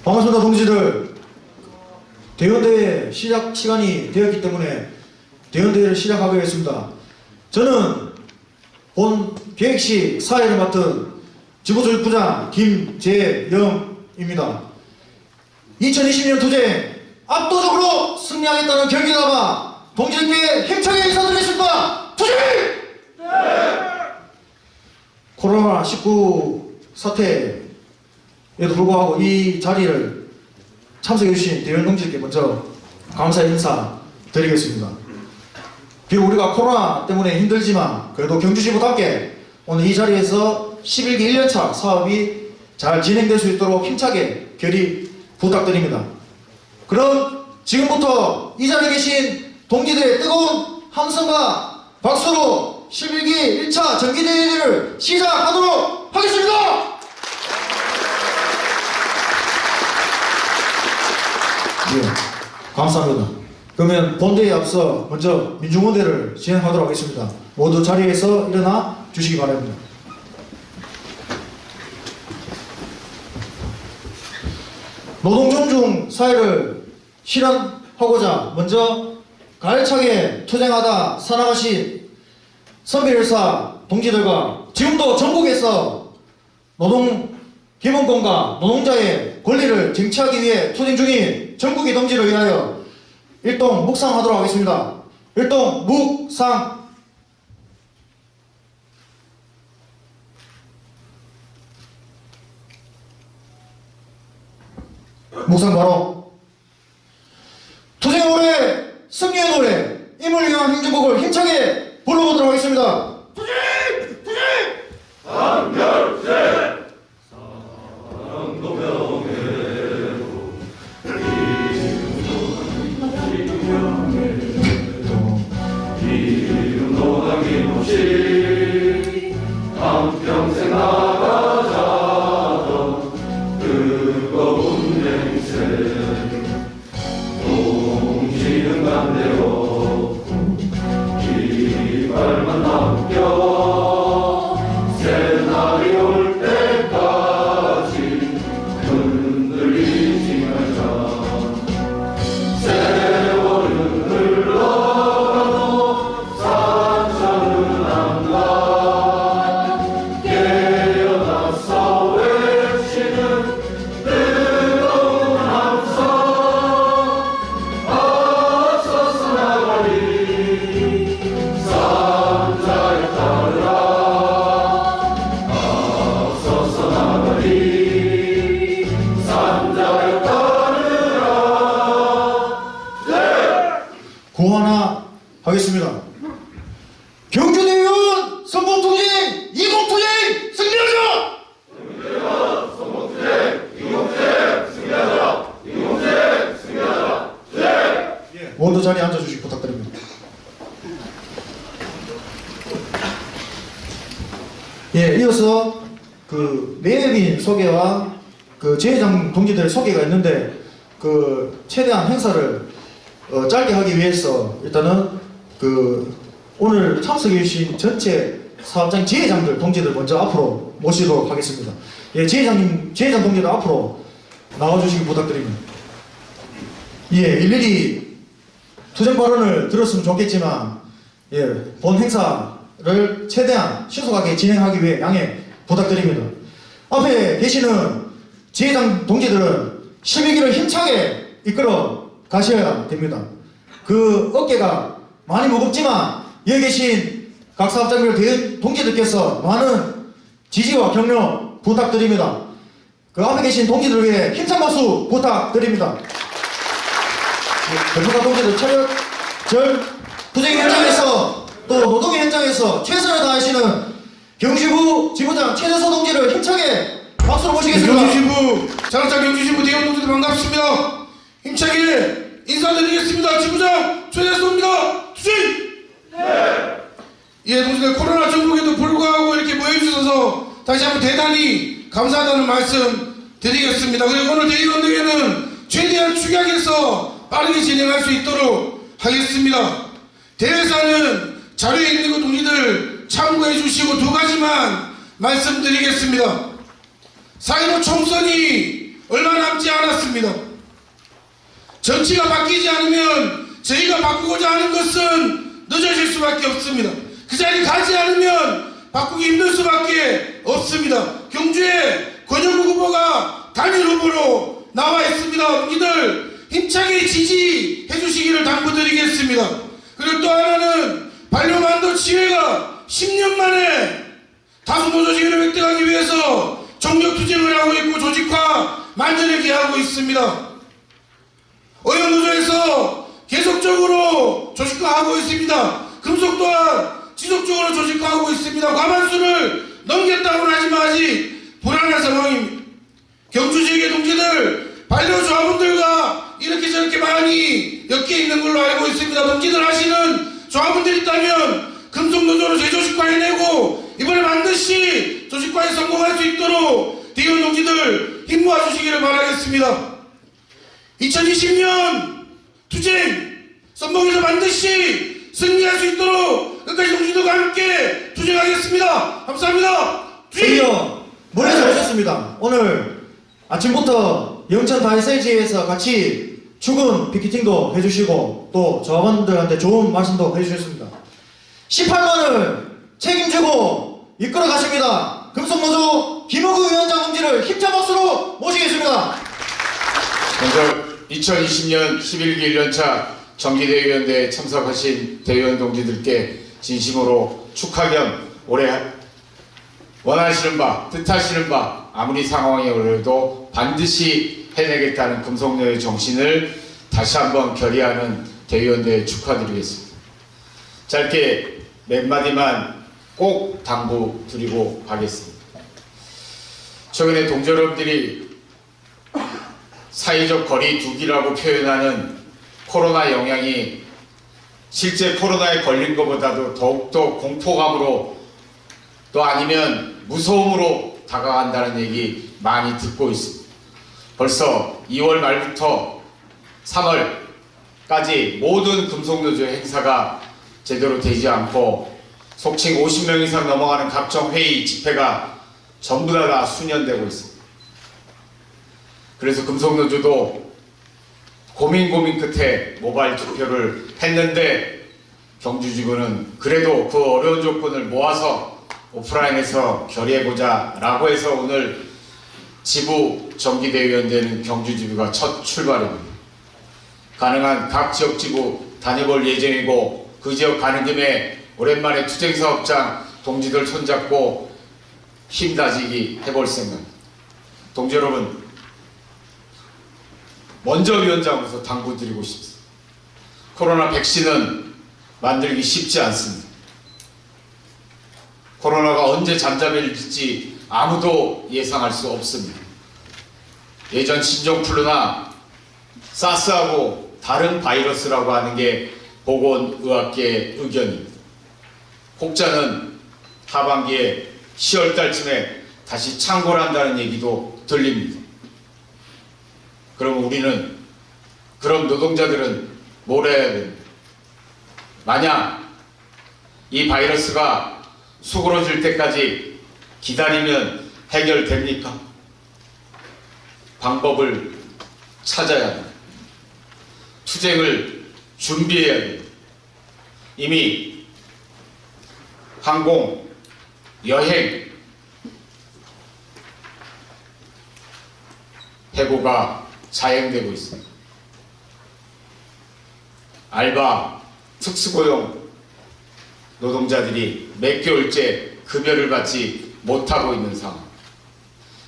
반갑습니다, 동지들. 대원대회 시작 시간이 되었기 때문에 대원대회를 시작하겠습니다. 저는 본 계획식 사회를 맡은 지구조직부장 김재영입니다. 2020년 투쟁 압도적으로 승리하겠다는 경기에 담아 동지들께 힘차게 인사드리겠습니다. 투쟁! 네! 코로나19 사태에도 불구하고 이 자리를 참석해주신 대원 동지들께 먼저 감사의 인사 드리겠습니다. 비록 우리가 코로나 때문에 힘들지만 그래도 경주지부답게 오늘 이 자리에서 11기 1년차 사업이 잘 진행될 수 있도록 힘차게 결의 부탁드립니다. 그럼 지금부터 이 자리에 계신 동지들의 뜨거운 함성과 박수로 11기 1차 정기대회를 시작하도록 하겠습니다! 네, 감사합니다. 그러면 본대에 앞서 먼저 민중원대를 진행하도록 하겠습니다. 모두 자리에서 일어나 주시기 바랍니다. 노동존중 사회를 실현하고자 먼저 가열차게 투쟁하다 살아가신 선배열사 동지들과 지금도 전국에서 노동 기본권과 노동자의 권리를 쟁취하기 위해 투쟁 중인 전국의 동지를 위하여 일동 묵상하도록 하겠습니다. 일동 묵상. 묵상 바로. 투쟁의 노래, 승리의 노래, 임을 위한 행진곡을 힘차게 불러보도록 하겠습니다. 투쟁! 투쟁! 한결제 한평생 나가자던 뜨거운 냉세 동지는 간대로 이발만 남겨 새날이 올 때까지 흔들리지 말자 세월은 흘러가도 산천은 안 가 깨어나서 외치는 뜨거운 함성 앞서서 나가리 산자에 따르라 앞서서 나가리 산자에 따르라. 네! 구하나 하겠습니다. 경주대의원 선봉투쟁 20투쟁 승리하자! 모두 자리에 앉아주시기 부탁드립니다. 예, 이어서 그 내외빈 소개와 그 지회장 동지들 소개가 있는데 그 최대한 행사를 짧게 하기 위해서 일단은 그 오늘 참석해 주신 전체 사업장 지회장들 동지들 먼저 앞으로 모시도록 하겠습니다. 예, 지회장 동지들 앞으로 나와주시기 부탁드립니다. 예, 일일이 투쟁 발언을 들었으면 좋겠지만 예, 본 행사를 최대한 신속하게 진행하기 위해 양해 부탁드립니다. 앞에 계시는 지회장 동지들은 12기를 힘차게 이끌어 가셔야 됩니다. 그 어깨가 많이 무겁지만 여기 계신 각 사업장별 대원 동지들께서 많은 지지와 격려 부탁드립니다. 그 앞에 계신 동지들을 위해 힘찬 박수 부탁드립니다. 대표가 동지들 차렷, 절, 투쟁 현장에서 또 노동 현장에서 최선을 다하시는 경주지부 지부장 최재서 동지를 힘차게 박수로 모시겠습니다. 경주지부 장학장 경주지부 대원 동지들 반갑습니다. 힘차게 인사드리겠습니다. 지부장 최재서입니다. 투쟁! 네. 예, 동지들 코로나 전국에도 불구하고 이렇게 모여주셔서 다시 한번 대단히 감사하다는 말씀 드리겠습니다. 그리고 오늘 대의원대회는 최대한 축약해서 빠르게 진행할 수 있도록 하겠습니다. 대회사는 자료에 있는 거 동지들 참고해 주시고 두 가지만 말씀드리겠습니다. 4.15 총선이 얼마 남지 않았습니다. 않습니다. 정치가 바뀌지 않으면 저희가 바꾸고자 하는 것은 늦어질 수밖에 없습니다. 그 자리 가지 않으면 바꾸기 힘들 수밖에 없습니다. 경주에 권영국 후보가 단일 후보로 나와 있습니다. 우리들 힘차게 지지해 주시기를 당부드리겠습니다. 그리고 또 하나는 반려만도치회가 10년 만에 다수노조직을 획득하기 위해서 정력투쟁을 하고 있고 조직화 만전을 기하고 있습니다. 어영노조에서 계속적으로 조직화하고 있습니다. 금속 또한 지속적으로 조직화하고 있습니다. 과반수를 넘겼다고는 하지만 아직 불안한 상황입니다. 경주 지역의 동지들 반려조합원들과 이렇게 저렇게 많이 엮여 있는 걸로 알고 있습니다. 동지들 하시는 조합원들 있다면 금속노조로 재조직화해내고 이번에 반드시 조직화에 성공할 수 있도록 대의원 동지들 힘 모아주시기를 바라겠습니다. 2020년 투쟁 선봉에서 반드시 승리할 수 있도록 끝까지 동지들과 함께 투쟁하겠습니다. 감사합니다. 드디어 멀리서 오셨습니다. 오늘 아침부터 영천 다이세지에서 같이 출근 피켓팅도 해주시고 또 조합원들한테 좋은 말씀도 해주셨습니다. 18만을 책임지고 이끌어 가십니다. 금속노조 김호구 위원장 동지를 힘찬 박수로 모시겠습니다. 먼저 2020년 11기 1년차 정기대의원대에 참석하신 대의원 동지들께 진심으로 축하 겸 올해 원하시는 바, 뜻하시는 바 아무리 상황이 어려도 반드시 해내겠다는 금속노조의 정신을 다시 한번 결의하는 대의원대에 축하드리겠습니다. 짧게 몇 마디만 꼭 당부드리고 가겠습니다. 최근에 동지 여러분들이 사회적 거리 두기라고 표현하는 코로나 영향이 실제 코로나에 걸린 것보다도 더욱더 공포감으로 또 아니면 무서움으로 다가간다는 얘기 많이 듣고 있습니다. 벌써 2월 말부터 3월까지 모든 금속노조 행사가 제대로 되지 않고 속칭 50명 이상 넘어가는 각종 회의, 집회가 전부 다 수년되고 있습니다. 그래서 금속노조도 고민 끝에 모바일 투표를 했는데 경주지구는 그래도 그 어려운 조건을 모아서 오프라인에서 결의해보자 라고 해서 오늘 지부 정기대의원되는 경주지부가 첫 출발입니다. 가능한 각 지역지부 다녀볼 예정이고 그 지역 가는 김에 오랜만에 투쟁사업장 동지들 손잡고 힘다지기 해볼 생각입니다. 동지 여러분, 먼저 위원장으로서 당부드리고 싶습니다. 코로나 백신은 만들기 쉽지 않습니다. 코로나가 언제 잠잠해질지 아무도 예상할 수 없습니다. 예전 신종플루나 사스하고 다른 바이러스라고 하는 게 보건의학계의 의견입니다. 혹자는 하반기에 10월달쯤에 다시 창궐한다는 얘기도 들립니다. 그럼 우리는, 그럼 노동자들은 뭘 해야 됩니까? 만약 이 바이러스가 수그러질 때까지 기다리면 해결됩니까? 방법을 찾아야 합니다. 투쟁을 준비해야 됩니다. 이미 항공, 여행, 해고가 자행되고 있습니다. 알바, 특수고용 노동자들이 몇 개월째 급여를 받지 못하고 있는 상황.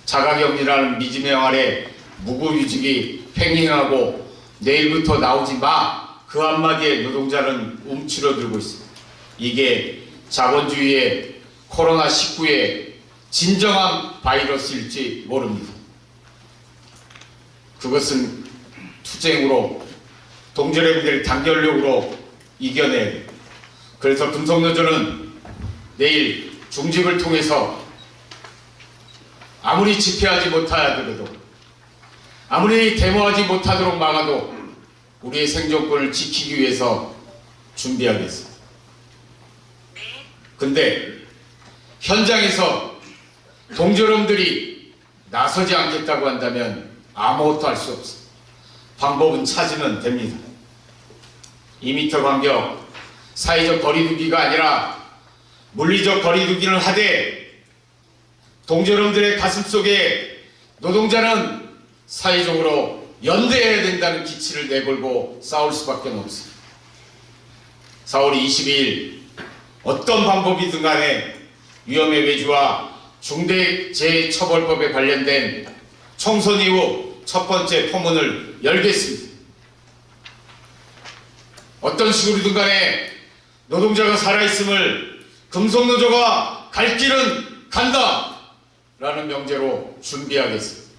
자가격리라는 미지명 아래 무고유직이 횡행하고 내일부터 나오지 마! 그 한마디에 노동자는 움츠러들고 있습니다. 이게 자본주의의 코로나19의 진정한 바이러스일지 모릅니다. 그것은 투쟁으로, 동지여러분들의 단결력으로 이겨내야 됩니다. 그래서 금속노조는 내일 중집을 통해서 아무리 집회하지 못하더라도, 아무리 데모하지 못하도록 막아도 우리의 생존권을 지키기 위해서 준비하겠습니다. 근데 현장에서 동지 여러분들이 나서지 않겠다고 한다면 아무것도 할 수 없어. 방법은 찾으면 됩니다. 2m 간격, 사회적 거리두기가 아니라 물리적 거리두기를 하되 동지여러분들의 가슴속에 노동자는 사회적으로 연대해야 된다는 기치를 내걸고 싸울 수밖에 없습니다. 4월 22일 어떤 방법이든 간에 위험의 외주와 중대재해처벌법에 관련된 총선 이후 첫 번째 포문을 열겠습니다. 어떤 식으로든 간에 노동자가 살아있음을 금속노조가 갈 길은 간다 라는 명제로 준비하겠습니다.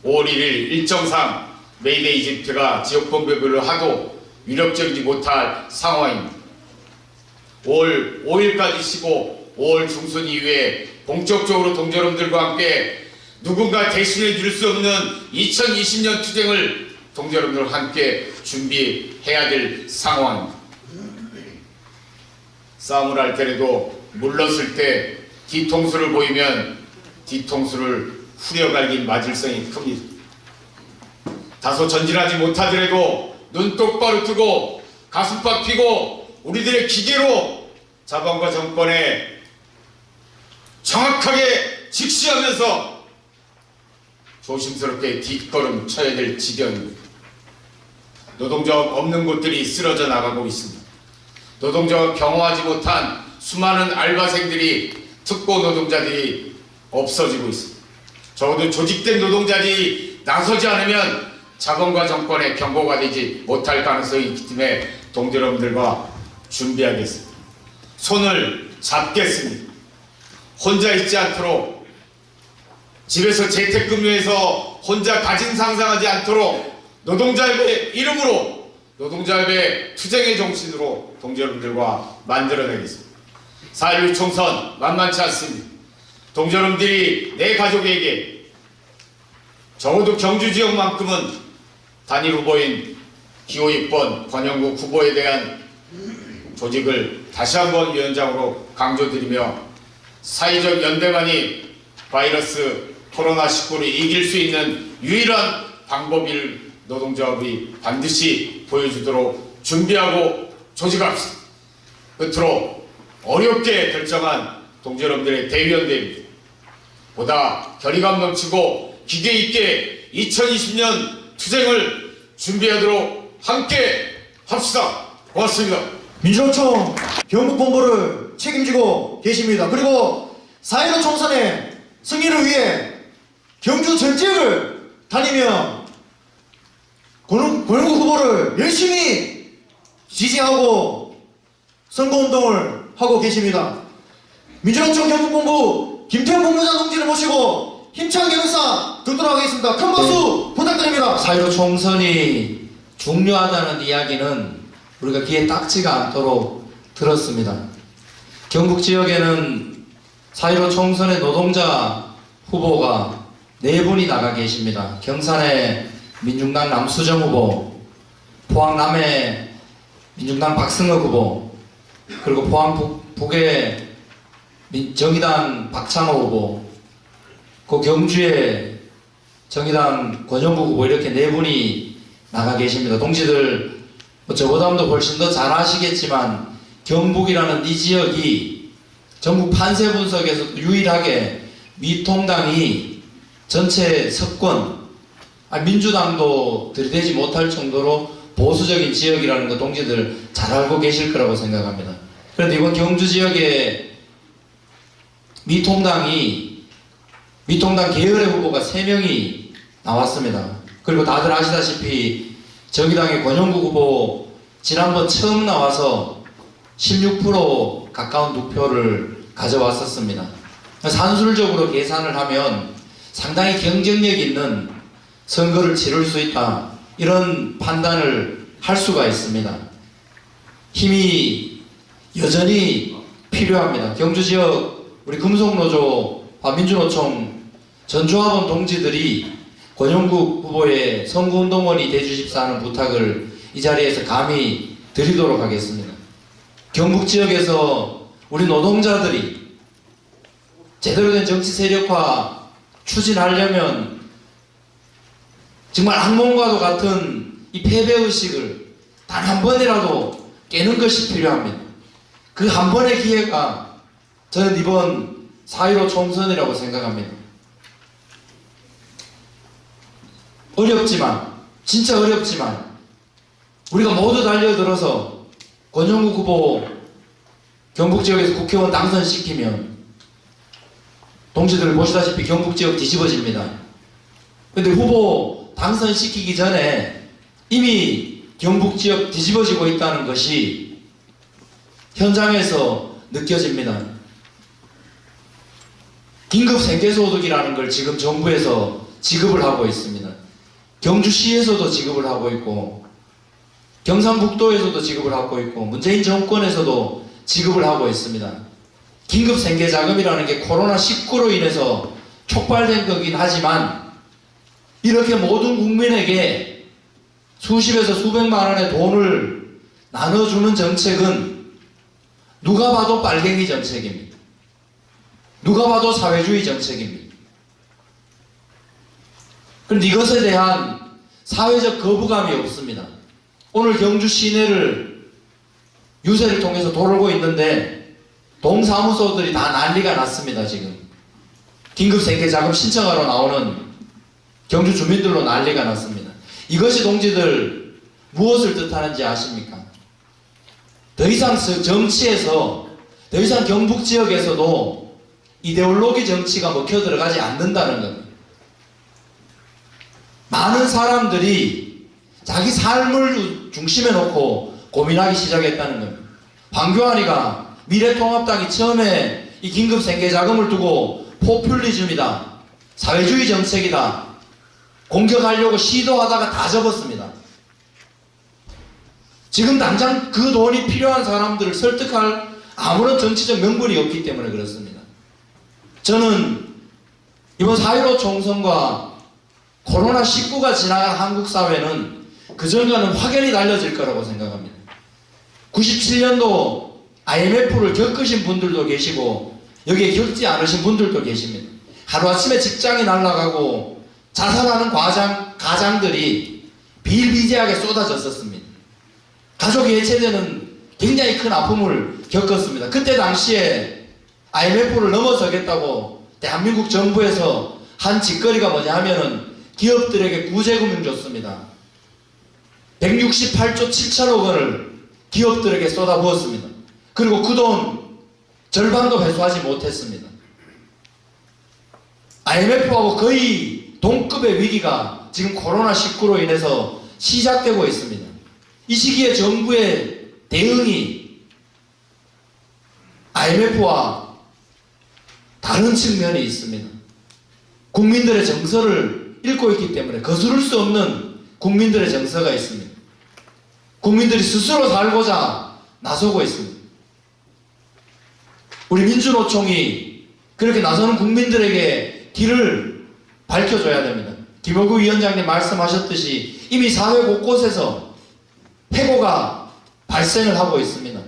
5월 1일 일정상 메이데이 집회가 지역본부별로 하도 위력적이지 못할 상황입니다. 5월 5일까지 쉬고 5월 중순 이후에 본격적으로 동지여러분들과 함께 누군가 대신해 줄 수 없는 2020년 투쟁을 동지여러분들과 함께 준비해야 될 상황입니다. 싸움을 할 때라도 물렀을 때 뒤통수를 보이면 뒤통수를 후려갈긴 맞을성이 큽니다. 다소 전진하지 못하더라도 눈 똑바로 뜨고 가슴팍 피고 우리들의 기계로 자본과 정권에 정확하게 직시하면서 조심스럽게 뒷걸음 쳐야 될 지경입니다. 노동조합 없는 곳들이 쓰러져 나가고 있습니다. 노동조합 경험하지 못한 수많은 알바생들이 특고 노동자들이 없어지고 있습니다. 적어도 조직된 노동자들이 나서지 않으면 자본과 정권의 경고가 되지 못할 가능성이 있기 때문에 동지여러분들과 준비하겠습니다. 손을 잡겠습니다. 혼자 있지 않도록 집에서 재택근무해서 혼자 가진 상상하지 않도록 노동자협의 이름으로 노동자협의 투쟁의 정신으로 동지여러분들과 만들어내겠습니다. 4.16 총선 만만치 않습니다. 동지여러분들이 내 가족에게 적어도 경주 지역만큼은 단일 후보인 기호 6번 권영국 후보에 대한 조직을 다시 한번 위원장으로 강조드리며 사회적 연대만이 바이러스 코로나19를 이길 수 있는 유일한 방법일 노동조합이 반드시 보여주도록 준비하고 조직합시다. 끝으로 어렵게 결정한 동지여러분들의 대의원대입니다. 보다 결의감 넘치고 기계 있게 2020년 투쟁을 준비하도록 함께 합시다. 고맙습니다. 민주노총 경북본부를 책임지고 계십니다. 그리고 4.15 총선의 승리를 위해 경주 전 지역을 다니며 권영국 후보를 열심히 지지하고 선거운동을 하고 계십니다. 민주노총 경북본부 김태형 본부장 동지를 모시고 힘차게 인사 듣도록 하겠습니다. 큰 박수 부탁드립니다. 4.15 총선이 중요하다는 이야기는 우리가 귀에 딱지가 않도록 들었습니다. 경북 지역에는 4.15 총선의 노동자 후보가 4분이 나가 계십니다. 경산의 민중당 남수정 후보, 포항 남해 민중당 박승혁 후보, 그리고 포항 북의 정의당 박창호 후보, 그 경주의 정의당 권영국 후보 이렇게 4분이 나가 계십니다. 동지들 저보다도 훨씬 더 잘 아시겠지만 경북이라는 이 지역이 전국 판세 분석에서 유일하게 미통당이 전체 석권, 민주당도 들이대지 못할 정도로 보수적인 지역이라는 거 동지들 잘 알고 계실 거라고 생각합니다. 그런데 이번 경주 지역에 미통당 계열의 후보가 3명이 나왔습니다. 그리고 다들 아시다시피 정의당의 권영국 후보 지난번 처음 나와서 16% 가까운 득표를 가져왔었습니다. 산술적으로 계산을 하면 상당히 경쟁력 있는 선거를 치를 수 있다, 이런 판단을 할 수가 있습니다. 힘이 여전히 필요합니다. 경주 지역 우리 금속노조와 민주노총 전조합원 동지들이 권영국 후보의 선거운동원이 돼주십사 하는 부탁을 이 자리에서 감히 드리도록 하겠습니다. 경북 지역에서 우리 노동자들이 제대로 된 정치 세력화 추진하려면 정말 악몽과도 같은 이 패배의식을 단 한 번이라도 깨는 것이 필요합니다. 그 한 번의 기회가 저는 이번 4.15 총선이라고 생각합니다. 어렵지만, 진짜 어렵지만 우리가 모두 달려들어서 권영국 후보 경북지역에서 국회의원 당선시키면 동지들 보시다시피 경북지역 뒤집어집니다. 근데 후보 당선시키기 전에 이미 경북지역 뒤집어지고 있다는 것이 현장에서 느껴집니다. 긴급 생계소득이라는 걸 지금 정부에서 지급을 하고 있습니다. 경주시에서도 지급을 하고 있고 경상북도에서도 지급을 하고 있고 문재인 정권에서도 지급을 하고 있습니다. 긴급 생계자금이라는 게 코로나19로 인해서 촉발된 거긴 하지만 이렇게 모든 국민에게 수십에서 수백만 원의 돈을 나눠주는 정책은 누가 봐도 빨갱이 정책입니다. 누가 봐도 사회주의 정책입니다. 그런데 이것에 대한 사회적 거부감이 없습니다. 오늘 경주 시내를 유세를 통해서 돌고 있는데 동사무소들이 다 난리가 났습니다. 지금 긴급생계자금 신청하러 나오는 경주 주민들로 난리가 났습니다. 이것이 동지들 무엇을 뜻하는지 아십니까? 더 이상 정치에서, 더 이상 경북지역에서도 이데올로기 정치가 먹혀 들어가지 않는다는 겁니다. 많은 사람들이 자기 삶을 중심에 놓고 고민하기 시작했다는 겁니다. 황교안이가 미래통합당이 처음에 이 긴급생계자금을 두고 포퓰리즘이다, 사회주의 정책이다 공격하려고 시도하다가 다 접었습니다. 지금 당장 그 돈이 필요한 사람들을 설득할 아무런 정치적 명분이 없기 때문에 그렇습니다. 저는 이번 4.15 총선과 코로나19가 지나간 한국 사회는 그전과는 확연히 달라질 거라고 생각합니다. 97년도 IMF를 겪으신 분들도 계시고 여기에 겪지 않으신 분들도 계십니다. 하루아침에 직장이 날아가고 자살하는 가장들이 비일비재하게 쏟아졌었습니다. 가족이 해체되는 굉장히 큰 아픔을 겪었습니다. 그때 당시에 IMF를 넘어서겠다고 대한민국 정부에서 한 짓거리가 뭐냐 하면은 기업들에게 구제금융 줬습니다. 168조 7천억 원을 기업들에게 쏟아부었습니다. 그리고 그 돈 절반도 회수하지 못했습니다. IMF하고 거의 동급의 위기가 지금 코로나19로 인해서 시작되고 있습니다. 이 시기에 정부의 대응이 IMF와 다른 측면이 있습니다. 국민들의 정서를 읽고 있기 때문에 거스를 수 없는 국민들의 정서가 있습니다. 국민들이 스스로 살고자 나서고 있습니다. 우리 민주노총이 그렇게 나서는 국민들에게 길을 밝혀줘야 됩니다. 김호구 위원장님 말씀하셨듯이 이미 사회 곳곳에서 해고가 발생을 하고 있습니다.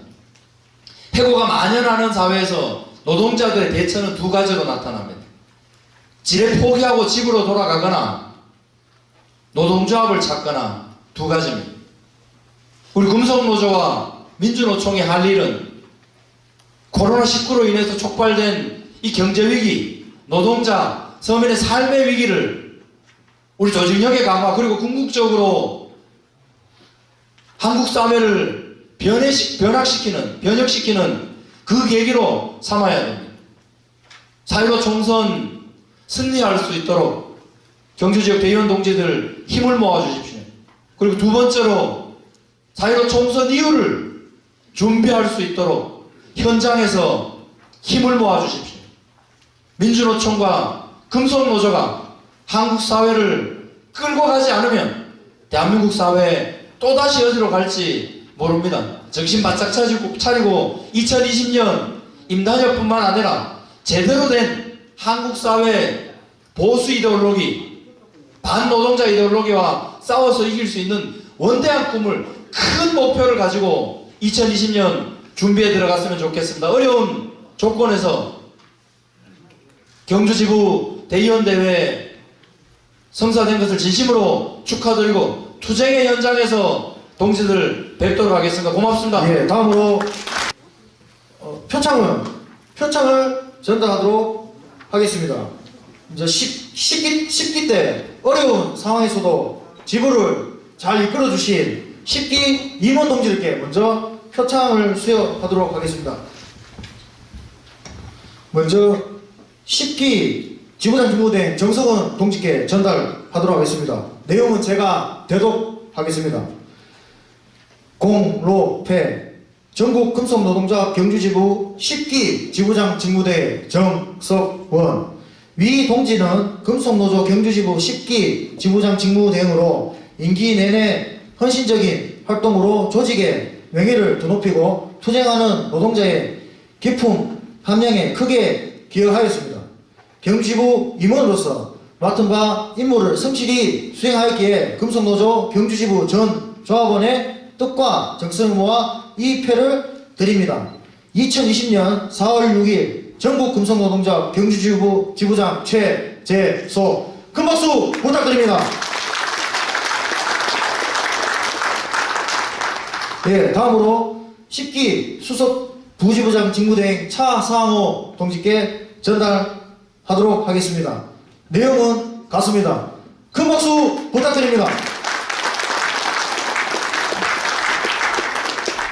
해고가 만연하는 사회에서 노동자들의 대처는 두 가지로 나타납니다. 지레 포기하고 집으로 돌아가거나 노동조합을 찾거나 두 가지입니다. 우리 금속노조와 민주노총이 할 일은 코로나19로 인해서 촉발된 이 경제위기, 노동자, 서민의 삶의 위기를 우리 조직력의 강화 그리고 궁극적으로 한국 사회를 변혁시키는 그 계기로 삼아야 됩니다. 4.15 총선 승리할 수 있도록 경주지역 대의원 동지들 힘을 모아주십시오. 그리고 두 번째로 4.15 총선 이후를 준비할 수 있도록 현장에서 힘을 모아주십시오. 민주노총과 금속노조가 한국 사회를 끌고 가지 않으면 대한민국 사회 또다시 어디로 갈지 모릅니다. 정신 바짝 차리고 2020년 임단협뿐만 아니라 제대로 된 한국 사회 보수 이데올로기, 반노동자 이데올로기와 싸워서 이길 수 있는 원대한 꿈을, 큰 목표를 가지고 2020년 준비에 들어갔으면 좋겠습니다. 어려운 조건에서 경주지부 대의원 대회 성사된 것을 진심으로 축하드리고 투쟁의 현장에서 동지들 뵙도록 하겠습니다. 고맙습니다. 예, 다음으로 표창을 전달하도록 하겠습니다. 이제 10기 때 어려운 상황에서도 지부를 잘 이끌어 주신 10기 임원 동지들께 먼저 표창을 수여하도록 하겠습니다. 먼저 10기 지부장 직무대행 정석원 동지께 전달하도록 하겠습니다. 내용은 제가 대독하겠습니다. 공로패 전국 금속노동조합 경주지부 10기 지부장 직무대행 정석원. 위 동지는 금속노조 경주지부 10기 지부장 직무대행으로 임기 내내 헌신적인 활동으로 조직의 명예를 드높이고 투쟁하는 노동자의 기품 함량에 크게 기여하였습니다. 경주지부 임원으로서 맡은 바 임무를 성실히 수행하였기에 금속노조 경주지부 전 조합원의 뜻과 정성을 모아 이 표를 드립니다. 2020년 4월 6일 전국 금속노동조합 경주지부 지부장 최재소. 큰 박수 부탁드립니다. 예, 다음으로 10기 수석 부지부장 직무대행 차상호 동지께 전달하도록 하겠습니다. 내용은 같습니다. 큰 박수 부탁드립니다.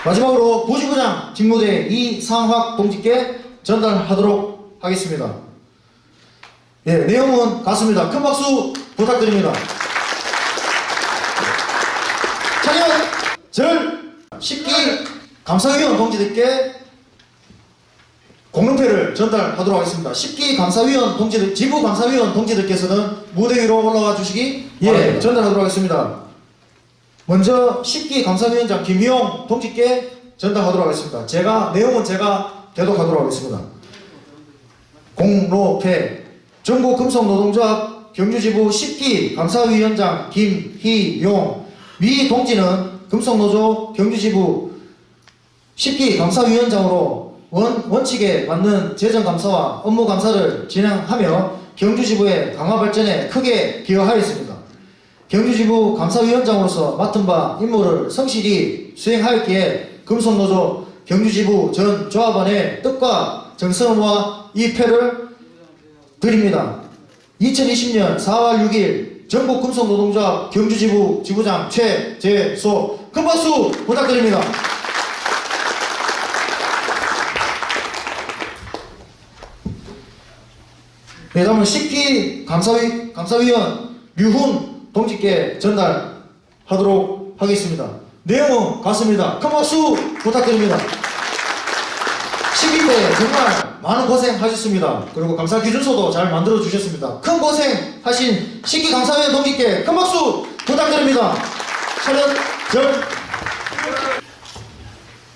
마지막으로 부지부장 직무대행 이상학 동지께 전달하도록 하겠습니다. 예, 내용은 같습니다. 큰 박수 부탁드립니다. 차렷 절 10기 감사위원 동지들께 공론패를 전달하도록 하겠습니다. 10기 감사위원 동지들, 지부 감사위원 동지들께서는 무대 위로 올라와 주시기 바랍니다. 전달하도록 하겠습니다. 먼저 10기 감사위원장 김희용 동지께 전달하도록 하겠습니다. 내용은 제가 대독하도록 하겠습니다. 공로패 전국 금속노동조합 경주지부 10기 감사위원장 김희용. 위 동지는 금속노조 경주지부 10기 감사위원장으로 원칙에 맞는 재정감사와 업무감사를 진행하며 경주지부의 강화 발전에 크게 기여하였습니다. 경주지부 감사위원장으로서 맡은 바 임무를 성실히 수행하였기에 금속노조 경주지부 전 조합원의 뜻과 정성을 모아 이 표를 드립니다. 2020년 4월 6일 전국 금속노동조합 경주지부 지부장 최재소. 큰 박수 부탁드립니다. 네, 다음은 10기 감사위원 류훈 동지께 전달하도록 하겠습니다. 내용은 같습니다. 큰 박수 부탁드립니다. 10기 때 정말 많은 고생하셨습니다. 그리고 감사 기준서도 잘 만들어 주셨습니다. 큰 고생하신 10기 감사위원 동지께 큰 박수 부탁드립니다. 차렷 절.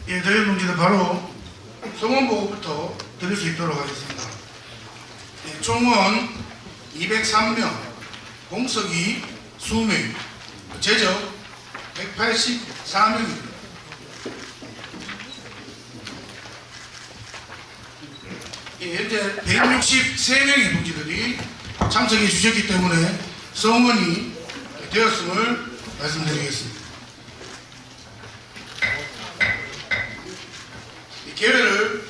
예, 대회 동지들 바로 성원보고부터 드릴 수 있도록 하겠습니다. 예, 총원 203명, 공석이 20명, 제적 184명입니다. 예, 현재 163명의 동지들이 참석해 주셨기 때문에 성원이 되었음을 말씀드리겠습니다. 개회를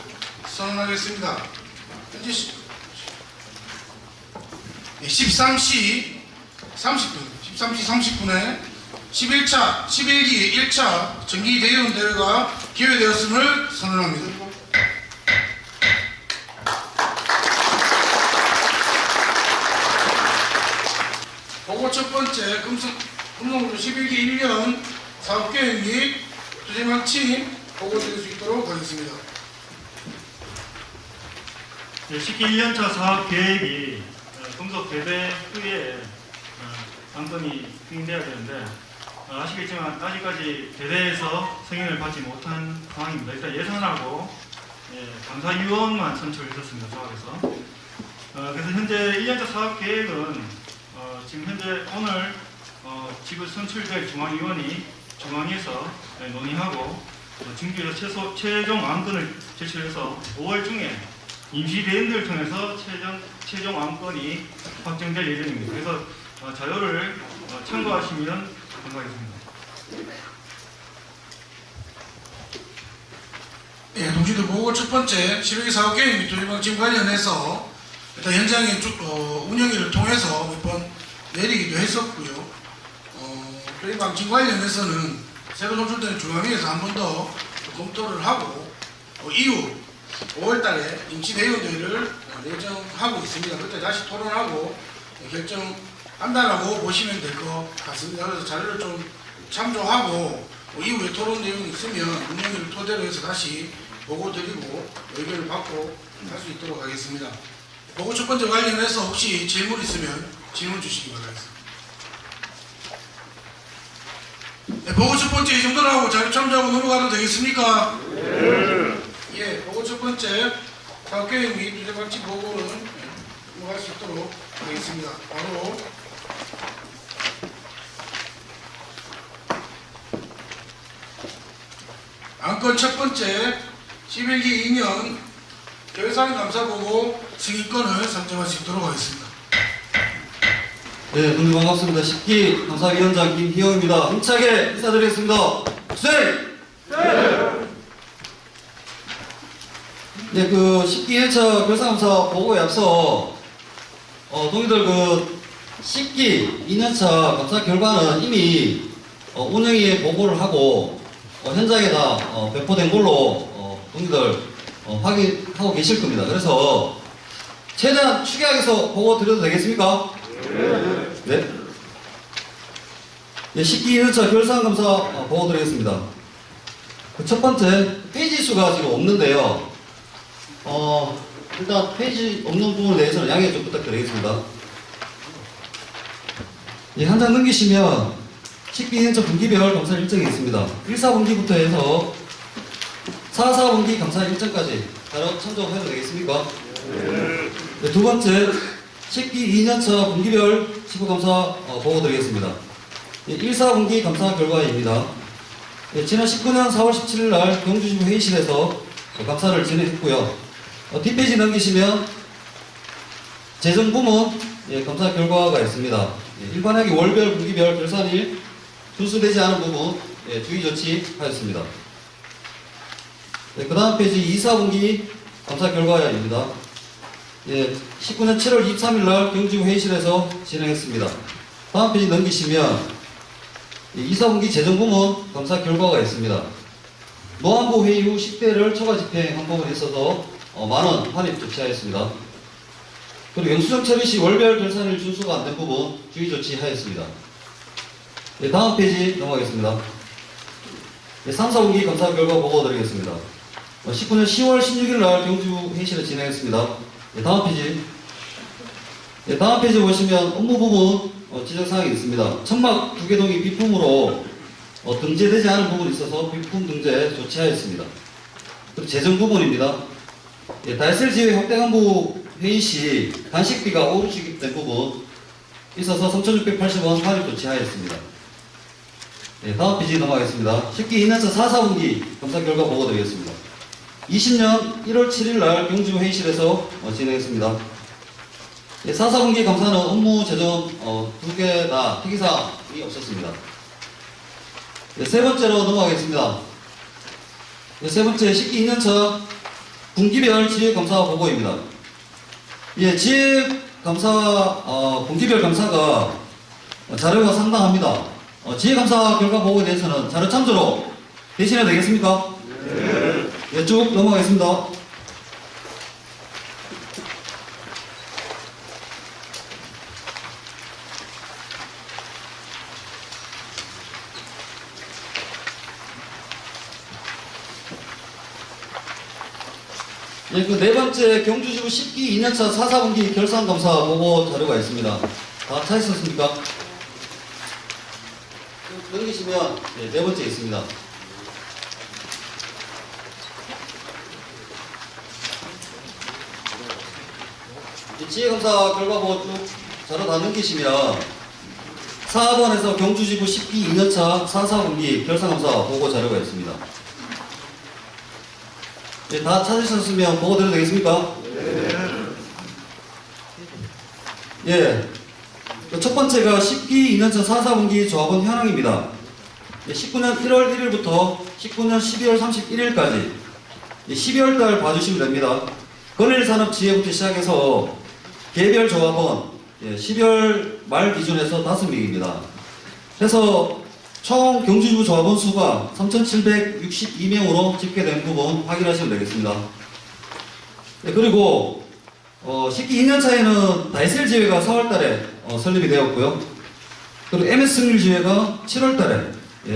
선언하겠습니다. 현재 13시 30분에 11기 1차 정기대의원 대회가 개회되었음을 선언합니다. 보고 첫 번째 금속노조 11기 1년 사업계획 및 투쟁방침 보고드릴 수 있도록 하겠습니다. 네, 10기 1년차 사업 계획이 금속 대대 후에 안건이 승인돼야 되는데 아시겠지만 아직까지 대대에서 승인을 받지 못한 상황입니다. 일단 예산하고 감사위원만 선출했었습니다. 조합에서. 그래서 현재 1년차 사업 계획은 지금 현재 오늘 지금 선출될 중앙위원이 중앙에서 논의하고 중기로 최종 안건을 제출해서 5월 중에 임시대응들을 통해서 최종 안건이 확정될 예정입니다. 그래서 자료를 참고하시면 감사하겠습니다. 예, 동지들 보고 첫 번째 12기 사업계획 및 도시방침 관련해서 일단 현장의 운영위를 통해서 몇 번 내리기도 했었고요. 도시방침 관련해서는 새로 선출된 중앙위에서 한 번 더 검토를 하고 이후 5월달에 임시대의원회의를 예정하고 있습니다. 그때 다시 토론하고 결정한다라고 보시면 될 것 같습니다. 그래서 자료를 좀 참조하고 이후에 토론 내용이 있으면 운영위를 토대로 해서 다시 보고 드리고 의견을 받고 할 수 있도록 하겠습니다. 보고 첫 번째 관련해서 혹시 질문 있으면 질문 주시기 바라겠습니다. 네, 보고 첫 번째 이 정도로 하고 자료 참조하고 넘어가도 되겠습니까? 네. 예, 보고 첫 번째 사업계획 및 주제방침 보고는 넘어갈 수 있도록 하겠습니다. 바로 안건 첫 번째 11기 2년 결산감사보고 승인권을 선정할 수 있도록 하겠습니다. 네, 동지 반갑습니다. 10기 감사위원장 김희영입니다. 힘차게 인사드리겠습니다. 주세요! 네, 그 10기 1차 결산감사 보고에 앞서 동의들 그 10기 2년차 감사 결과는 이미 운영위에 보고를 하고 현장에 다 배포된 걸로 동의들 확인하고 계실 겁니다. 그래서 최대한 추계하게서 보고 드려도 되겠습니까? 네. 예, 10기 1차 결산감사 보고 드리겠습니다. 그 첫 번째 페이지 수가 지금 없는데요. 일단 페이지 없는 부분에 대해서는 양해 좀 부탁드리겠습니다. 예, 한 장 넘기시면 10기 2년차 분기별 감사 일정이 있습니다. 1, 4분기부터 해서 4, 4분기 감사 일정까지 바로 참조해도 되겠습니까? 네, 두 번째 10기 2년차 분기별 시부감사 보고 드리겠습니다. 1, 4분기 감사 결과입니다. 지난 19년 4월 17일 날 경주지부 회의실에서 감사를 진행했고요. 뒷페이지 넘기시면 재정부문 감사 결과가 있습니다. 일반회계 월별, 분기별 결산일 준수되지 않은 부분 주의 조치하였습니다. 그 다음 페이지 2, 4분기 감사 결과입니다. 19년 7월 23일 날 경주지부 회의실에서 진행했습니다. 다음 페이지 넘기시면 2, 4분기 재정부문 감사 결과가 있습니다. 노안부 회의 후 10대를 초과 집행한 부분에 있어서 만원 환입 조치하였습니다. 그리고 영수증 처리 시 월별 결산일 준수가 안 된 부분 주의 조치하였습니다. 다음 페이지 넘어가겠습니다. 3, 4분기 감사 결과 보고 드리겠습니다. 19년 10월 16일 날 경주 회의실을 진행했습니다. 다음 페이지. 다음 페이지 보시면 업무 부분 지적사항이 있습니다. 천막 두개동이 비품으로 등재되지 않은 부분이 있어서 비품 등재 조치하였습니다. 그리고 재정 부분입니다. 달셀 지회 확대간부 회의 시 간식비가 오류 지급된 부분 있어서 3,680원 환입 조치하였습니다. 다음 페이지 넘어가겠습니다. 10기 2년차 4, 4분기 감사 결과 보고 드리겠습니다. 20년 1월 7일 날 경주 회의실에서 진행했습니다. 4, 4분기 감사는 업무 재정 두 개 다 특이사항이 없었습니다. 세 번째로 넘어가겠습니다. 세 번째 10기 2년차 분기별 지획감사 보고입니다. 지획감사 분기별 감사가 자료가 상당합니다. 지획감사 결과 보고에 대해서는 자료 참조로 대신해도 되겠습니까? 네. 쭉 넘어가겠습니다. 그 네 번째 경주지부 10기 2년차 4, 4분기 결산감사 보고 자료가 있습니다. 다 찾으셨습니까? 넘기시면 네 번째 있습니다. 지혜감사 결과 보고 쭉 자료 다 넘기시면 4번에서 경주지부 10기 2년차 4, 4분기 결산감사 보고 자료가 있습니다. 다 찾으셨으면 보고 드려도 되겠습니까? 첫 번째가 10기 2년차 4사분기 조합원 현황입니다. 19년 1월 1일부터 19년 12월 31일까지 12월 달 봐주시면 됩니다. 건일산업지회부터 시작해서 개별 조합원 12월 말 기준에서 5명입니다. 그래서 총 경주지부 조합원 수가 3,762명으로 집계된 부분 확인하시면 되겠습니다. 그리고 10기 2년차에는 다이셀 지회가 4월달에 설립이 되었고요. 그리고 MS 승률 지회가 7월달에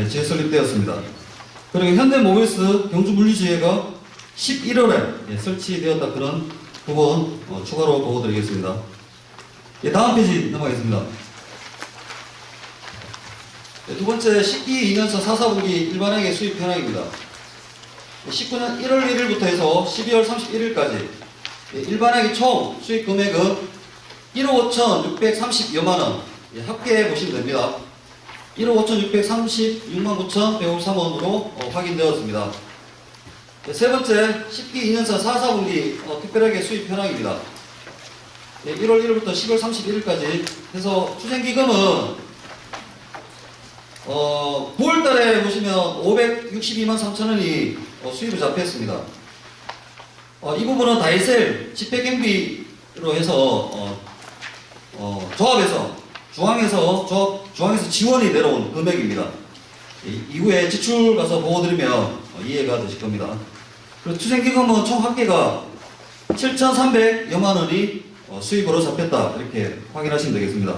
지회 설립되었습니다. 그리고 현대모비스 경주물류지회가 11월에 설치되었다 그런 부분 추가로 보고드리겠습니다. 다음 페이지 넘어가겠습니다. 두 번째 10기 2년차 4사분기 일반회계 수입 현황입니다. 19년 1월 1일부터 해서 12월 31일까지 일반회계 총 수입 금액은 1억 5,630여만원 합계해 보시면 됩니다. 1억 5,636만 9,153원으로 확인되었습니다. 세 번째 10기 2년차 4사분기 특별회계 수입 현황입니다. 1월 1일부터 10월 31일까지 해서 추생기금은 9월달에 보시면 562만 3천원이 수입으로 잡혔습니다. 이 부분은 다이셀 집회경비로 해서 조합에서 중앙에서 지원이 내려온 금액입니다. 이후에 지출 가서 보고드리면 이해가 되실 겁니다. 그리고 투생기금은 총 합계가 7,300여만 원이 수입으로 잡혔다 이렇게 확인하시면 되겠습니다.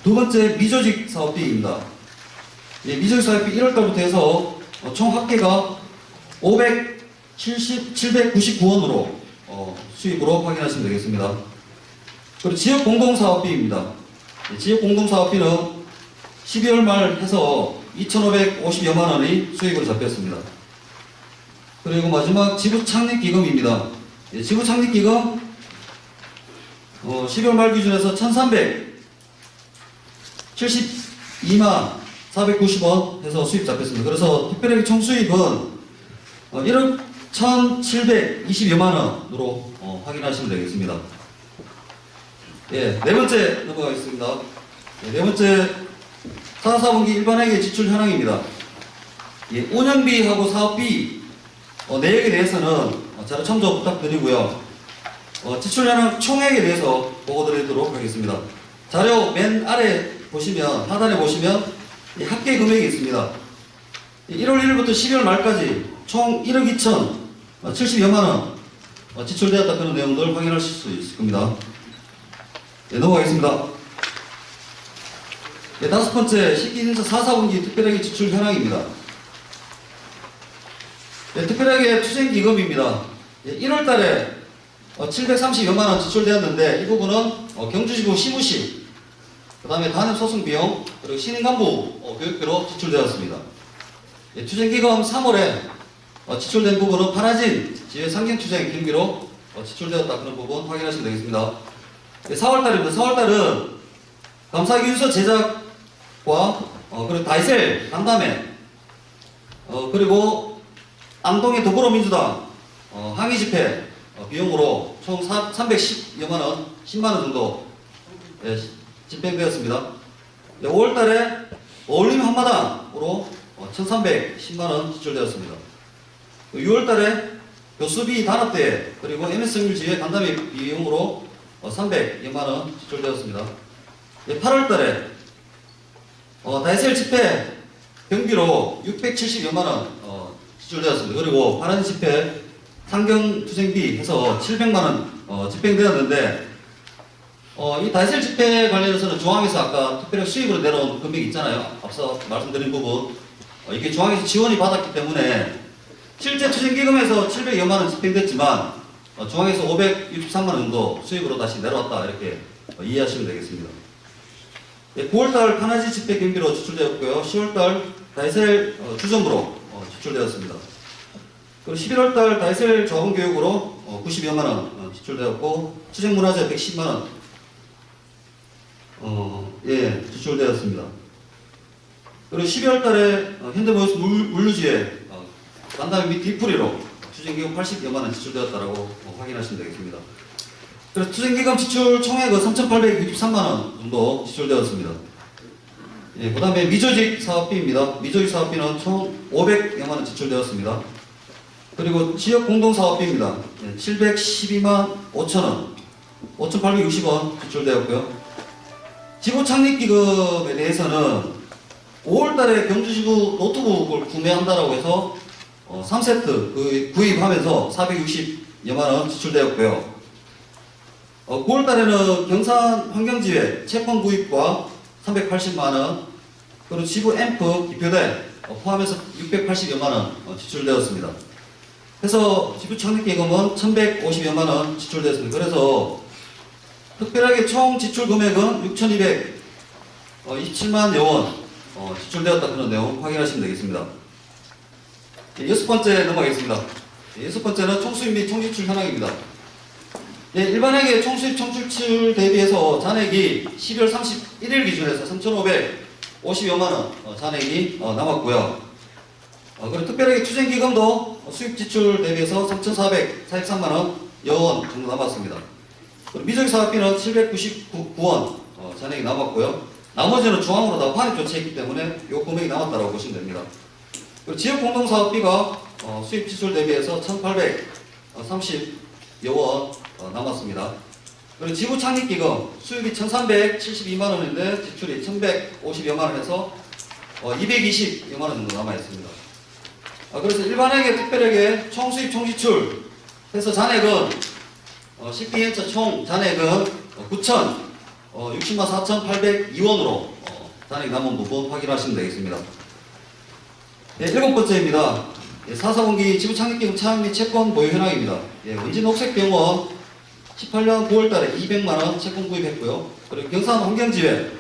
두 번째 미조직 사업비입니다. 미조직 사업비 1월달부터 해서 총 합계가 799원으로 수입으로 확인하시면 되겠습니다. 그리고 지역공동사업비입니다. 지역공동사업비는 12월 말 해서 2,550여만 원이 수익으로 잡혔습니다. 그리고 마지막 지구창립기금입니다. 지구창립기금 12월 말 기준에서 1,372만 490원 해서 수입 잡혔습니다. 그래서 특별회계 총 수입은 1억 1,720여만 원으로 확인하시면 되겠습니다. 네 번째 넘어가겠습니다. 네 번째 4사분기 일반회계 지출 현황입니다. 운영비하고 사업비 내역에 대해서는 자료 참조 부탁드리고요. 지출 현황 총액에 대해서 보고드리도록 하겠습니다. 자료 맨 아래 보시면 하단에 보시면 합계 금액이 있습니다. 1월 1일부터 12월 말까지 총 1억 2,070여만 원 지출되었다 그런 내용들 확인하실 수 있을 겁니다. 넘어가겠습니다. 다섯 번째 10기 2년차 4사분기 특별회계 지출 현황입니다. 특별회계 투쟁기금입니다. 1월 달에 730여만 원 지출되었는데 이 부분은 경주지부 시무실, 그 다음에 단협 소송 비용, 그리고 신임 간부 교육비로 지출되었습니다. 투쟁기금 3월에 지출된 부분은 파라진 지회 상경투쟁 경비로 지출되었다 그런 부분 확인하시면 되겠습니다. 4월달입니다. 4월달은 감사기유서 제작과 그리고 다이셀 간담회 그리고 안동의 더불어민주당 항의집회 비용으로 총 310여만원 10만원 정도 집행되었습니다. 5월달에 어울림 한마당으로 1,310만원 지출되었습니다. 6월달에 교수비 단합대회 그리고 MS성률지회 간담회 비용으로 300여만원 지출되었습니다. 8월달에 다이셀 집회 경비로 670여만원 지출되었습니다. 그리고 파란 집회 상경투쟁비 해서 700만원 집행되었는데 이 다이셀 집회 관련해서는 중앙에서 아까 특별히 수입으로 내려온 금액이 있잖아요. 앞서 말씀드린 부분 이게 중앙에서 지원이 받았기 때문에 실제 투쟁기금에서 700여만원 집행됐지만 중앙에서 563만원 정도 수입으로 다시 내려왔다 이렇게 이해하시면 되겠습니다. 9월달 파나지 집회 경비로 지출되었고요. 10월달 다이셀 주점으로 지출되었습니다. 그리고 11월달 다이셀 조합원 교육으로 90여만원 지출되었고 투쟁문화재 110만원 지출되었습니다. 그리고 12월달에 현대모비스 물류지회 간담회 및 뒤풀이로 추진기금 80여만원 지출되었다라고 확인하시면 되겠습니다. 그래서 투쟁기금 지출 총액은 3,863만 원 정도 지출되었습니다. 예, 그 다음에 미조직 사업비입니다. 미조직 사업비는 총 500여만 원 지출되었습니다. 그리고 지역 공동사업비입니다. 예, 712만 5천 원, 5,860원 지출되었고요. 지부 창립기금에 대해서는 5월달에 경주지부 노트북을 구매한다라고 해서 3세트 구입하면서 460여만 원 지출되었고요. 9월달에는 경산 환경지회 채권 구입과 380만 원, 그리고 지부 앰프 기표대 포함해서 680여만 원 지출되었습니다. 그래서 지부 창립기금은 1,150여만 원 지출되었습니다. 그래서 특별하게 총 지출 금액은 6,227만여 원 지출되었다 그런 내용 확인하시면 되겠습니다. 여섯 번째 넘어가겠습니다. 여섯 번째는 총수입 및 총지출 현황입니다. 일반회계 총수입 총지출 대비해서 잔액이 12월 31일 기준에서 3,550여만 원 잔액이 남았고요. 그리고 특별하게 투쟁기금도 수입 지출 대비해서 3,443만 원 여원 정도 남았습니다. 그리고 미조직 사업비는 799원 잔액이 남았고요. 나머지는 중앙으로 다 환입 조치했기 때문에 이 금액이 남았다고 보시면 됩니다. 그리고 지역 공동사업비가 수입 지출 대비해서 1,830여원 남았습니다. 그리고 지부 창립기금 수입이 1,372만 원인데 지출이 1,150여만 원에서 220여만 원 정도 남아 있습니다. 그래서 일반회계, 특별회계, 총수입, 총지출 해서 잔액은 10기행차 총 잔액은 9,060만 4,802원으로 잔액이 남은 부분 확인하시면 되겠습니다. 일곱 번째입니다. 4사분기 지부 창립기금 차입 및 채권 보유 현황입니다. 원진녹색병원 18년 9월달에 200만원 채권 구입했고요. 그리고 경산 환경지회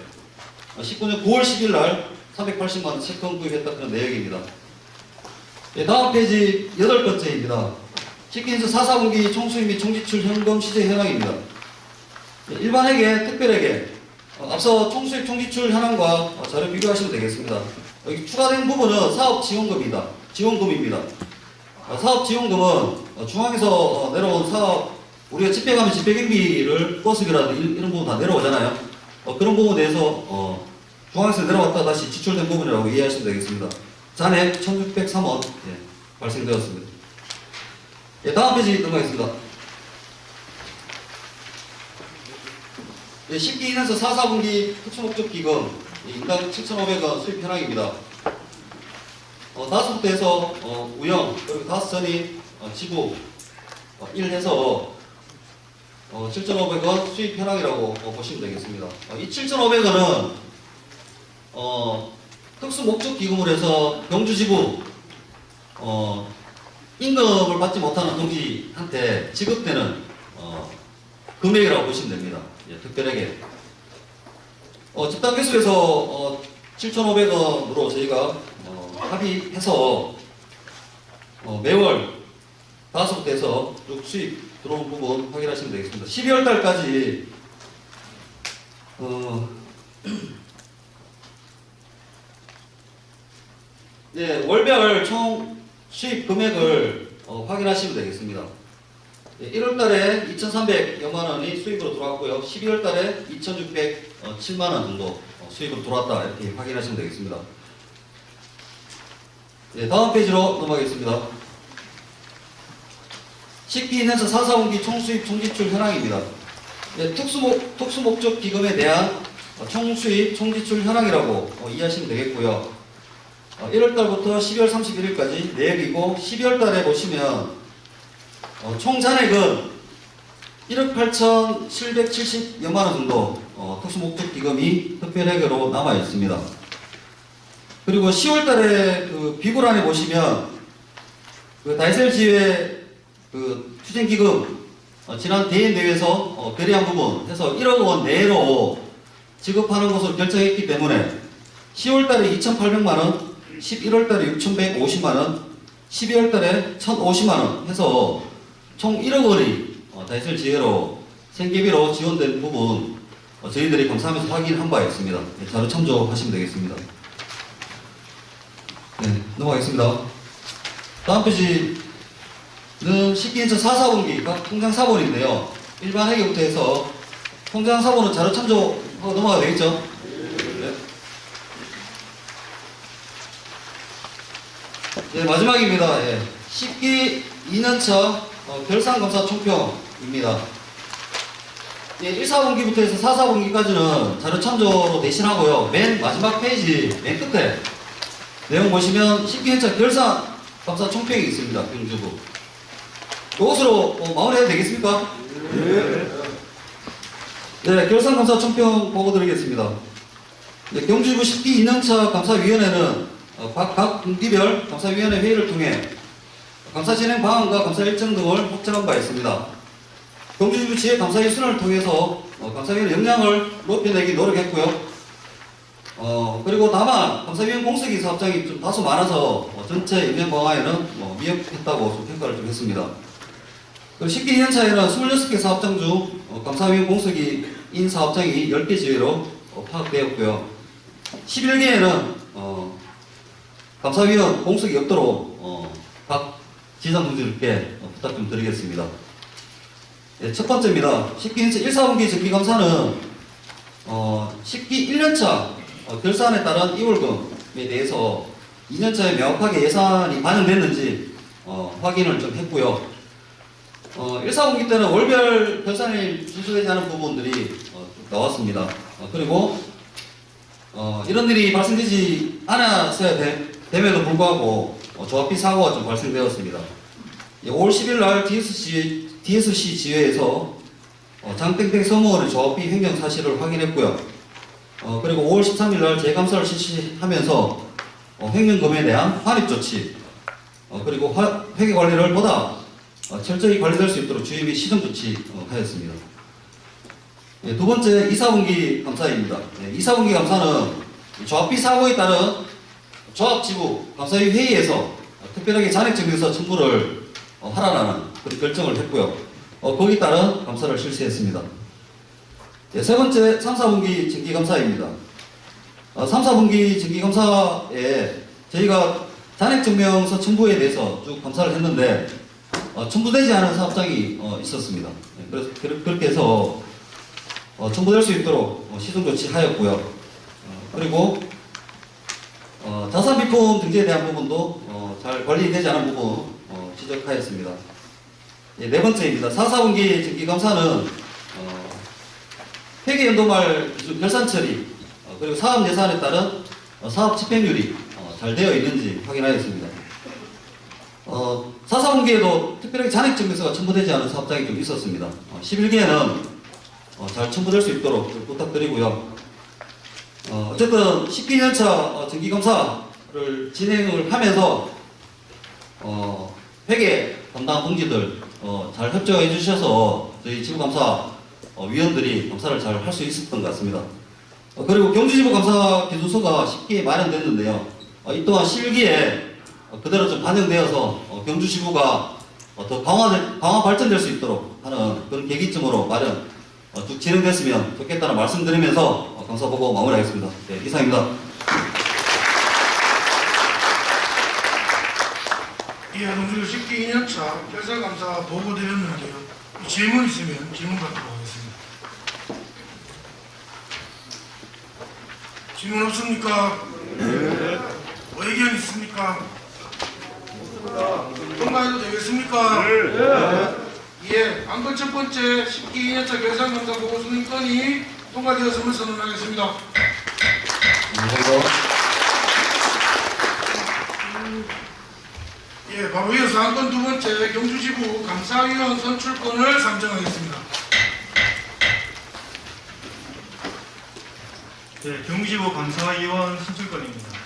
19년 9월 10일날 380만원 채권 구입했다 그런 내역입니다. 다음 페이지 8번째입니다. 식기인수 4사분기 총수입 및 총지출 현금 시세 현황입니다. 일반회계, 특별회계 앞서 총수입 총지출 현황과 자료 비교하시면 되겠습니다. 여기 추가된 부분은 사업지원금입니다. 지원금입니다. 사업지원금은 중앙에서 내려온 사업 우리가 집행하면 집행경비를 버스비라든지 이런 부분 다 내려오잖아요. 그런 부분에 대해서 중앙에서 내려왔다 다시 지출된 부분이라고 이해하시면 되겠습니다. 잔액 1,603원 발생되었습니다. 다음 페이지 넘어가겠습니다. 10기인에서 4사분기 특수목적기금 인당 7,500원 수입 현황입니다. 5부터해서 우영 그리고 5선이 지부 1해서 7,500원 수입 현황이라고 보시면 되겠습니다. 이 7,500원은 특수목적기금으로 해서 경주지부 임금을 받지 못하는 동지한테 지급되는 금액이라고 보시면 됩니다. 특별하게 집단계수에서 7,500원으로 저희가 합의해서 매월 5부터 해서 쭉 수입 들어온 부분 확인하시면 되겠습니다. 12월 달까지 월별 총 수입 금액을 확인하시면 되겠습니다. 1월 달에 2,300여만 원이 수입으로 들어왔고요. 12월 달에 2,607만 원 정도 수입으로 들어왔다 이렇게 확인하시면 되겠습니다. 다음 페이지로 넘어가겠습니다. 10기인에서 4사분기 총수입 총지출 현황입니다. 특수목적 기금에 대한 총수입 총지출 현황이라고 이해하시면 되겠고요. 1월달부터 12월 31일까지 내역이고 12월달에 보시면 총 잔액은 1억 8,770여만 원 정도 특수목적 기금이 특별회계로 남아 있습니다. 그리고 10월달에 그 비굴안에 보시면 그 다이셀지회 그 투쟁기금 지난 대인대회에서 결의한 부분 해서 1억 원 내로 지급하는 것으로 결정했기 때문에 10월달에 2,800만 원, 11월달에 6,150만원, 12월달에 1,050만원 해서 총 1억 원이 다이셀 지혜로 생계비로 지원된 부분 저희들이 감사하면서 확인한 바 있습니다. 자료 참조하시면 되겠습니다. 넘어가겠습니다. 다음 페이지는 식기인처 4사분기 각 통장 사본인데요. 일반 회계부터 해서 통장 사고는 자료 참조하고 넘어가야 되겠죠? 네. 네, 마지막입니다. 예. 10기 2년차 결산검사 총평입니다. 예, 1사분기부터 해서 4사분기까지는 자료 참조로 대신하고요. 맨 마지막 페이지 맨 끝에 내용 보시면 10기 1차 결산검사 총평이 있습니다. 경주부. 이것으로 마무리해도 되겠습니까? 네, 결산검사 총평 보고 드리겠습니다. 네, 경주부 10기 2년차 감사위원회는 각 분기별 감사위원회 회의를 통해 감사 진행 방안과 감사 일정 등을 확정한 바 있습니다. 경주지부 지회 감사위 순환을 통해서 감사위원회 역량을 높여내기 노력했고요. 그리고 다만 감사위원 공석이 사업장이 좀 다소 많아서 전체 역량 강화에는 미흡했다고 좀 평가를 좀 했습니다. 그리고 10기 2년차에는 26개 사업장 중 감사위원 공석이인 사업장이 10개 지회로 파악되었고요. 11개에는 감사위원 공석이 없도록 각 지상 동지들께 부탁 좀 드리겠습니다. 네, 첫 번째입니다. 10기 1사분기 정기감사는 10기 1년차 결산에 따른 이월금에 대해서 2년차에 명확하게 예산이 반영됐는지 확인을 좀 했고요. 1사분기 때는 월별 결산이 준수되지 않은 부분들이 나왔습니다. 그리고 이런 일이 발생되지 않았어야 됨에도 불구하고 조합비 사고가 좀 발생되었습니다. 5월 10일 날 DSC 지회에서 장땡땡 서무원의 조합비 횡령 사실을 확인했고요. 그리고 5월 13일 날 재감사를 실시하면서 횡령금에 대한 환입 조치, 그리고 회계 관리를 보다 철저히 관리될 수 있도록 주의 및 시정 조치하였습니다. 두 번째 2사분기 감사입니다. 2사분기 감사는 조합비 사고에 따른 조합지부 감사위 회의에서 특별하게 잔액증명서 첨부를 하라는 그런 결정을 했고요. 거기에 따른 감사를 실시했습니다. 세 번째 3, 4분기 정기감사입니다. 3, 4분기 정기감사에 저희가 잔액증명서 첨부에 대해서 쭉 감사를 했는데 첨부되지 않은 사업장이 있었습니다. 그래서 그렇게 해서 첨부될 수 있도록 시정 조치하였고요. 그리고 자산 비품 등재에 대한 부분도 잘 관리되지 않은 부분 지적하였습니다. 네 번째입니다. 4, 4분기 정기감사는 회계연도말 기준 결산 처리 그리고 사업 예산에 따른 사업 집행률이 잘 되어 있는지 확인하였습니다. 4, 4분기에도 특별하게 잔액증명서가 첨부되지 않은 사업장이 좀 있었습니다. 11기에는 잘 첨부될 수 있도록 부탁드리고요. 어쨌든 12년차 정기검사를 진행을 하면서 회계 담당 동지들 잘 협조해 주셔서 저희 지부감사 위원들이 감사를 잘 할 수 있었던 것 같습니다. 그리고 경주지부 감사 기준서가 10기에 마련됐는데요. 이 또한 11기에 그대로 좀 반영되어서 경주지부가 더 강화 발전될 수 있도록 하는 그런 계기점으로 마련 쭉 진행됐으면 좋겠다는 말씀드리면서 감사보고 마무리하겠습니다. 네, 이상입니다. 예, 동주 10기 2년차 결산감사 보고드렸는데요. 질문 있으면 질문 받도록 하겠습니다. 질문 없습니까? 네. 의견 있습니까? 통과해도 되겠습니까? 네. 예, 안건 첫 번째 10기 2년차 결산감사 보고 수능 건이 통과되었음을 선언하겠습니다. 예, 바로 이어서 안건 두 번째 경주지부 감사위원 선출권을 상정하겠습니다. 네, 경주지부 감사위원 선출권입니다.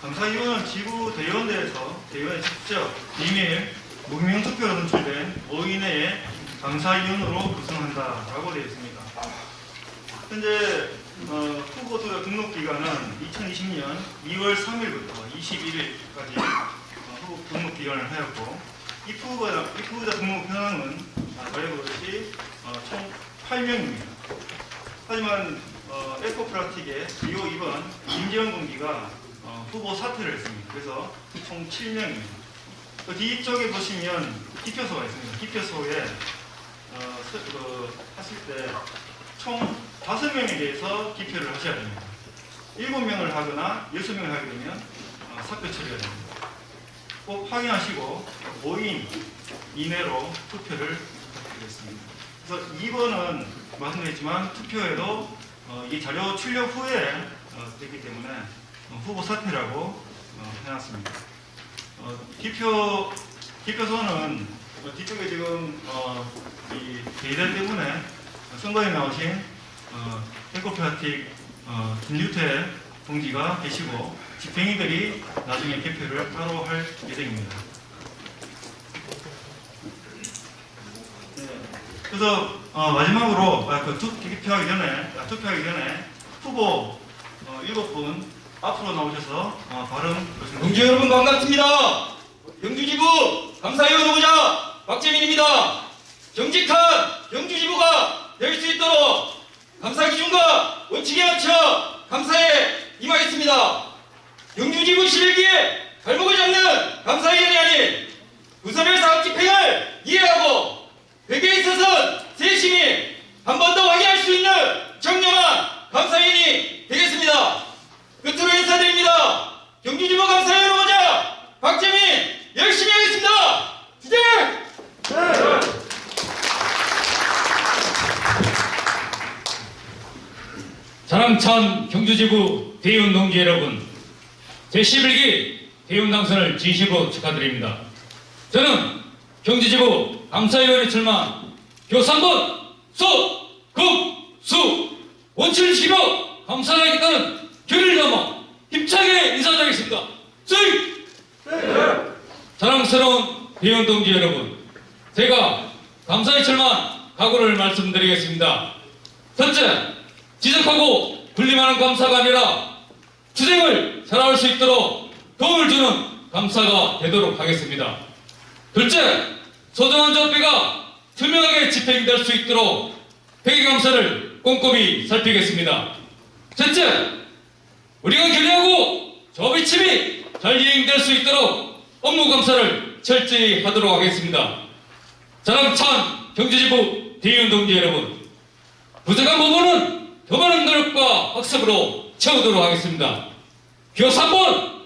감사위원은 지부 대의원대에서 대의원이 직접 비밀 무기명 투표로 선출된 5인 내에 감사위원으로 구성한다라고 되어 있습니다. 현재 후보 투표 등록 기간은 2020년 2월 3일부터 21일까지 후보 등록 기간을 하였고 입후보자 등록 현황은 말해보듯이 총 8명입니다. 하지만 에코프라틱의 기호 2번 임지영 공기가 후보 사퇴를 했습니다. 그래서 총 7명입니다. 그 뒤쪽에 보시면 기표소가 있습니다. 기표소에 하실 때 총 5명에 대해서 기표를 하셔야 됩니다. 7명을 하거나 6명을 하게 되면 사표 처리가 됩니다. 꼭 확인하시고 5인 이내로 투표를 부탁드리겠습니다. 그래서 2번은 말씀드렸지만 투표에도 이 자료 출력 후에 됐기 때문에 후보 사퇴라고 해놨습니다. 기표소는 뒤쪽에 지금 이 대의대 때문에 선거에 나오신 땡코피아틱 김유태 동지가 계시고 집행위들이 나중에 개표를 따로 할 예정입니다. 네. 그래서 마지막으로 투표하기 전에 후보 7분 앞으로 나오셔서 발언 경주 여러분 반갑습니다. 경주지부 감사위원 후보자 박재민입니다. 정직한 경주지부가 될 수 있도록 감사 기준과 원칙에 맞춰 감사에 임하겠습니다. 경주지부 11기에 발목을 잡는 감사위원이 아닌 우선의 사업 집행을 이해하고 회계에 있어서 세심히 한 번 더 확인할 수 있는 정량한 감사위원이 되겠습니다. 끝으로 인사드립니다. 경주지부 감사위원 후보자 박재민 열심히 하겠습니다. 주제! 자랑찬 경주지부 대의원 동지 여러분, 제11기 대의원 당선을 진심으로 축하드립니다. 저는 경주지부 감사위원회 출마한 교3번 소국수 원칙을 감사하겠다는 결의를 담아 힘차게 인사드리겠습니다. 수익! 자랑스러운 대의원 동지 여러분, 제가 감사에 출마한 각오를 말씀드리겠습니다. 첫째, 지적하고 군림하는 감사가 아니라 투쟁을 잘할 수 있도록 도움을 주는 감사가 되도록 하겠습니다. 둘째, 소중한 조합비가 투명하게 집행될 수 있도록 회계감사를 꼼꼼히 살피겠습니다. 셋째, 우리가 결의하고 조합의침이 잘 이행될 수 있도록 업무감사를 철저히 하도록 하겠습니다. 자랑찬 경주지부 대의원 동지 여러분, 부족한 부분은 더 많은 노력과 학습으로 채우도록 하겠습니다. 교3번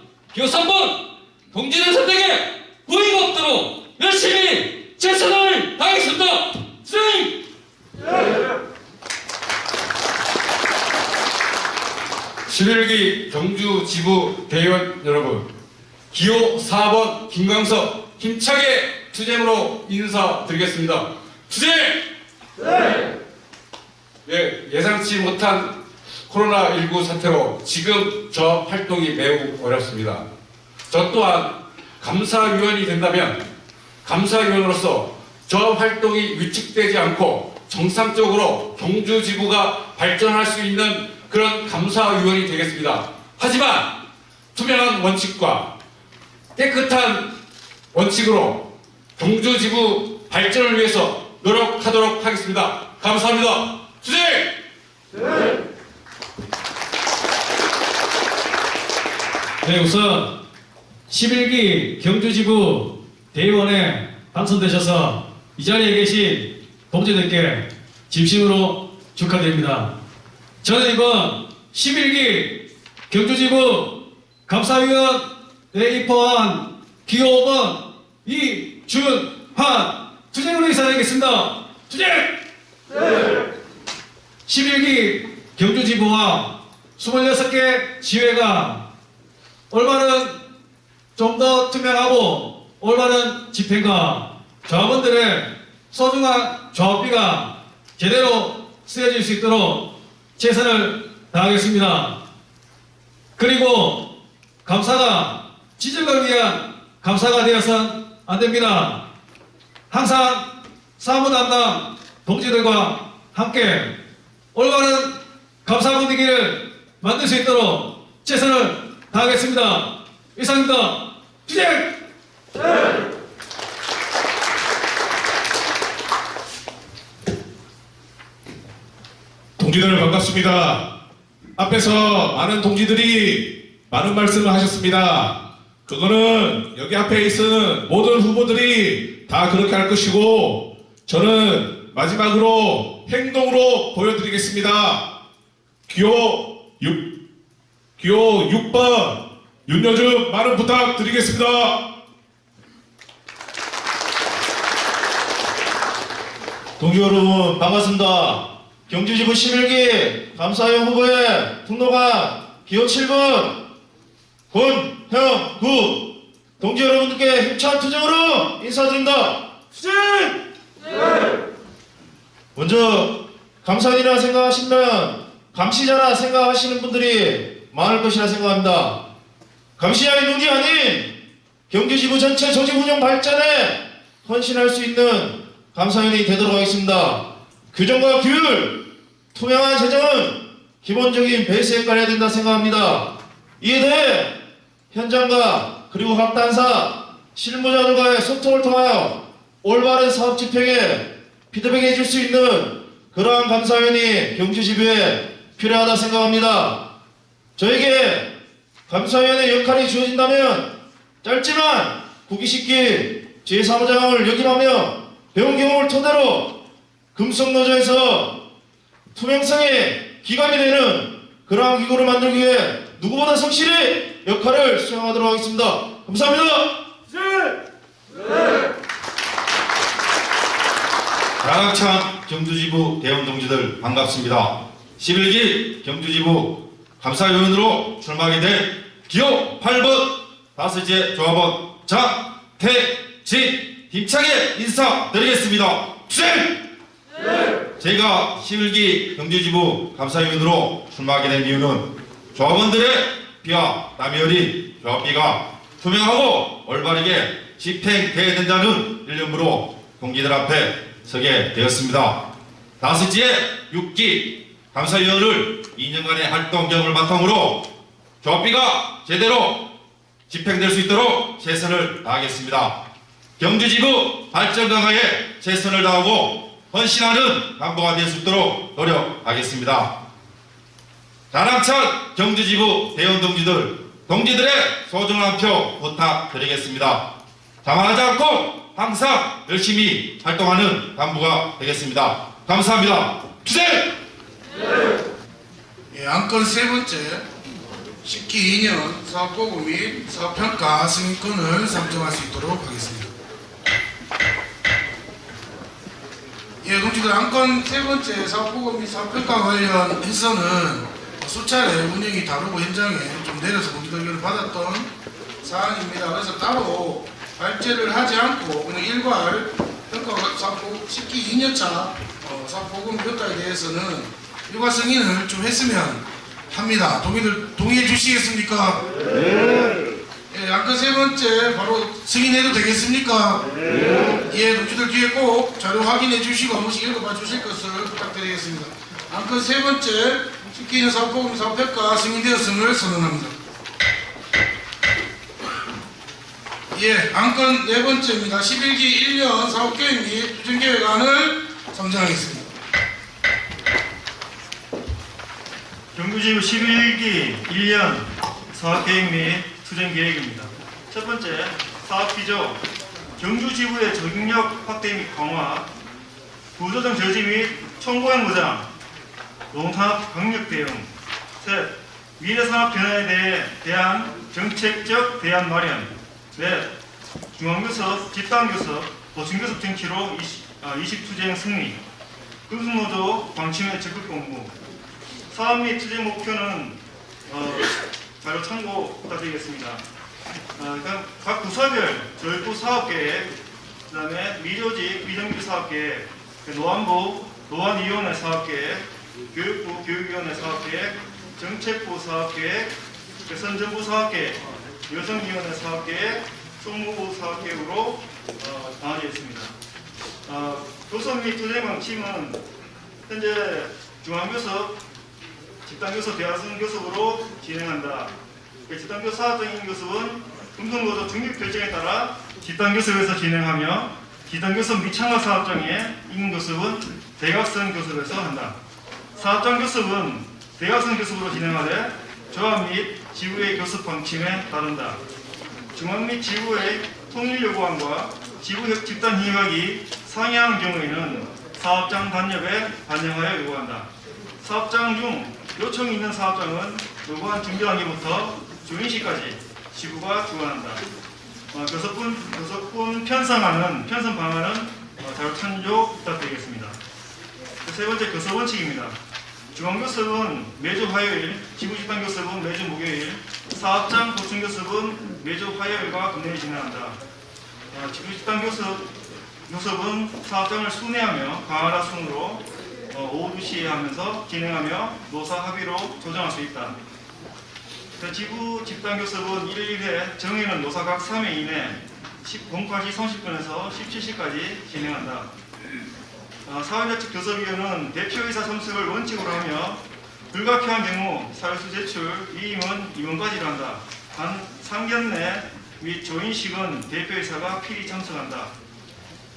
동지들 선택에 후회가 없도록 열심히 최선을 다하겠습니다. 수행! 11기 경주지부 대의원 여러분, 기호 4번 김광석 힘차게 투쟁으로 인사드리겠습니다. 투쟁! 예, 예상치 못한 코로나19 사태로 지금 저 활동이 매우 어렵습니다. 저 또한 감사위원이 된다면 감사위원으로서 저 활동이 위축되지 않고 정상적으로 경주지부가 발전할 수 있는 그런 감사위원이 되겠습니다. 하지만 투명한 원칙과 깨끗한 원칙으로 경주지부 발전을 위해서 노력하도록 하겠습니다. 감사합니다. 주席! 네, 우선 11기 경주지부 대의원에 당선되셔서 이 자리에 계신 동지들께 진심으로 축하드립니다. 저는 이번 11기 경주지부 감사위원회에 입헌한 기호 5번 이준환 투쟁으로 인사드리겠습니다. 투쟁! 11기 경주지부와 26개 지회가 올바른 좀 더 투명하고 올바른 집행과 조합원들의 소중한 조합비가 제대로 쓰여질 수 있도록 최선을 다하겠습니다. 그리고 감사가 지적을 위한 감사가 되어서는 안 됩니다. 항상 사무 담당 동지들과 함께 올바른 감사 분위기를 만들 수 있도록 최선을 다하겠습니다. 이상입니다. 투쟁! 동지들 반갑습니다. 앞에서 많은 동지들이 많은 말씀을 하셨습니다. 그거는 여기 앞에 있는 모든 후보들이 다 그렇게 할 것이고 저는 마지막으로 행동으로 보여드리겠습니다. 기호 6번 윤여준 많은 부탁드리겠습니다. 동지 여러분 반갑습니다. 경주지부 11기 감사위원 후보의 등록한 기호 7번 권형구 동지 여러분들께 힘찬 투쟁으로 인사드립니다. 투쟁! 먼저 감사원이라 생각하시면 감시자라 생각하시는 분들이 많을 것이라 생각합니다. 감시자의 눈이 아닌 경주지부 전체 조직 운영 발전에 헌신할 수 있는 감사원이 되도록 하겠습니다. 규정과 규율, 투명한 재정은 기본적인 베이스에 깔아야 된다 생각합니다. 이에 대해 현장과 그리고 각 단사, 실무자들과의 소통을 통하여 올바른 사업 집행에 피드백해 줄 수 있는 그러한 감사위원이 경주지부에 필요하다 생각합니다. 저에게 감사위원의 역할이 주어진다면 짧지만 국기식기 제3호장을 역임하며 배운 경험을 토대로 금속노조에서 투명성의 기감이 되는 그러한 기구를 만들기 위해 누구보다 성실히 역할을 수행하도록 하겠습니다. 감사합니다. 장학찬 경주지부 대원 동지들 반갑습니다. 11기 경주지부 감사위원으로 출마하게 된 기호 8번 다섯째 조합원 장태진 힘차게 인사드리겠습니다. 투쟁! 제가 11기 경주지부 감사위원으로 출마하게 된 이유는 조합원들의 피와 땀이 흘린 조합비가 투명하고 올바르게 집행돼야 된다는 일념으로 동지들 앞에 서게 되었습니다. 다섯째 6기 감사위원을 2년간의 활동 경험을 바탕으로 조합비가 제대로 집행될 수 있도록 최선을 다하겠습니다. 경주지부 발전 강화에 최선을 다하고 헌신하는 간부가 될 수 있도록 노력하겠습니다. 장학찬 경주지부 대원 동지들의 소중한 표 부탁드리겠습니다. 자만하지 않고 항상 열심히 활동하는 간부가 되겠습니다. 감사합니다. 투쟁! 예, 안건 세 번째 10기 2년 사업보고 및 사업평가 승인권을 상정할 수 있도록 하겠습니다. 예, 동지들 안건 세 번째 사업보고 및 사업평가 관련해서는 수차례 운영이 다르고 현장에 좀 내려서 동지들 의견을 받았던 사안입니다. 그래서 따로 발제를 하지 않고 그냥 일괄 평가 사업보고 10기 2년차 사업보고 평가에 대해서는 일괄 승인을 좀 했으면 합니다. 동의들 동의해 주시겠습니까? 네. 예, 안건 세 번째 바로 승인해도 되겠습니까? 네. 예, 동지들 뒤에 꼭 자료 확인해 주시고 한 번씩 읽어봐 주실 것을 부탁드리겠습니다. 안건 세 번째 10기 2년 사업보험 사업평가 승인되었음을 선언합니다. 예, 안건 네 번째입니다. 11기 1년 사업계획 및 추진계획안을 선정하겠습니다. 경주지부 11기 1년 사업계획 및 투쟁계획입니다. 첫 번째, 사업기조, 경주지부의 적응력 확대 및 강화, 구조정 저지 및 총고행 보장, 농산업 강력 대응. 셋, 미래산업 변화에 대한 정책적 대안 마련. 넷, 중앙교섭, 집단교섭, 보충교섭 정치로 20투쟁 승리. 금속노조 방침의 적극 공부. 사업 및 투쟁 목표는 자료 참고 부탁드리겠습니다. 각 부서별 조직부 사업계획, 그 다음에 미조직, 미정규 사업계획, 노안부, 노안위원회 사업계획, 교육부, 교육위원회 사업계획, 정책부 사업계획, 선정부 사업계획, 여성위원회 사업계획, 총무부 사업계획으로 나눠져 있습니다. 교섭 및 투쟁 방침은 현재 중앙교섭, 집단교섭, 대학생 교섭으로 진행한다. 집단교섭 사업적인 교섭은 금속노조 중립 결정에 따라 집단교섭에서 진행하며 집단교섭 및 창업 사업장의 임금교섭은 대각선 교섭에서 한다. 사업장 교섭은 대각선 교섭으로 진행하되 조합 및 지부의 교섭 방침에 따른다. 중앙 및 지부의 통일 요구안과 지부 집단 협약이 상이하는 경우에는 사업장 단협에 반영하여 요구한다. 사업장 중 요청이 있는 사업장은 요구한 준비단계부터 주인시까지 지부가 주관한다. 교섭군 편성 방안은 자료 참조 부탁드리겠습니다. 세 번째 교섭 원칙입니다. 중앙교섭은 매주 화요일, 지부집단교섭은 매주 목요일, 사업장 보충교섭은 매주 화요일과 금요일 진행한다. 지부집단교섭은 사업장을 순회하며 강화라 순으로 오후 2시에 하면서 진행하며 노사 합의로 조정할 수 있다. 지부 집단교섭은 1회 정해는 노사 각 3회 이내 08시 30분에서 17시까지 진행한다. 사회자측 교섭위원은 대표이사 참석을 원칙으로 하며 불가피한 경우 사유수 제출, 위임은 임원까지로 한다. 단 상견례 및 조인식은 대표이사가 필히 참석한다.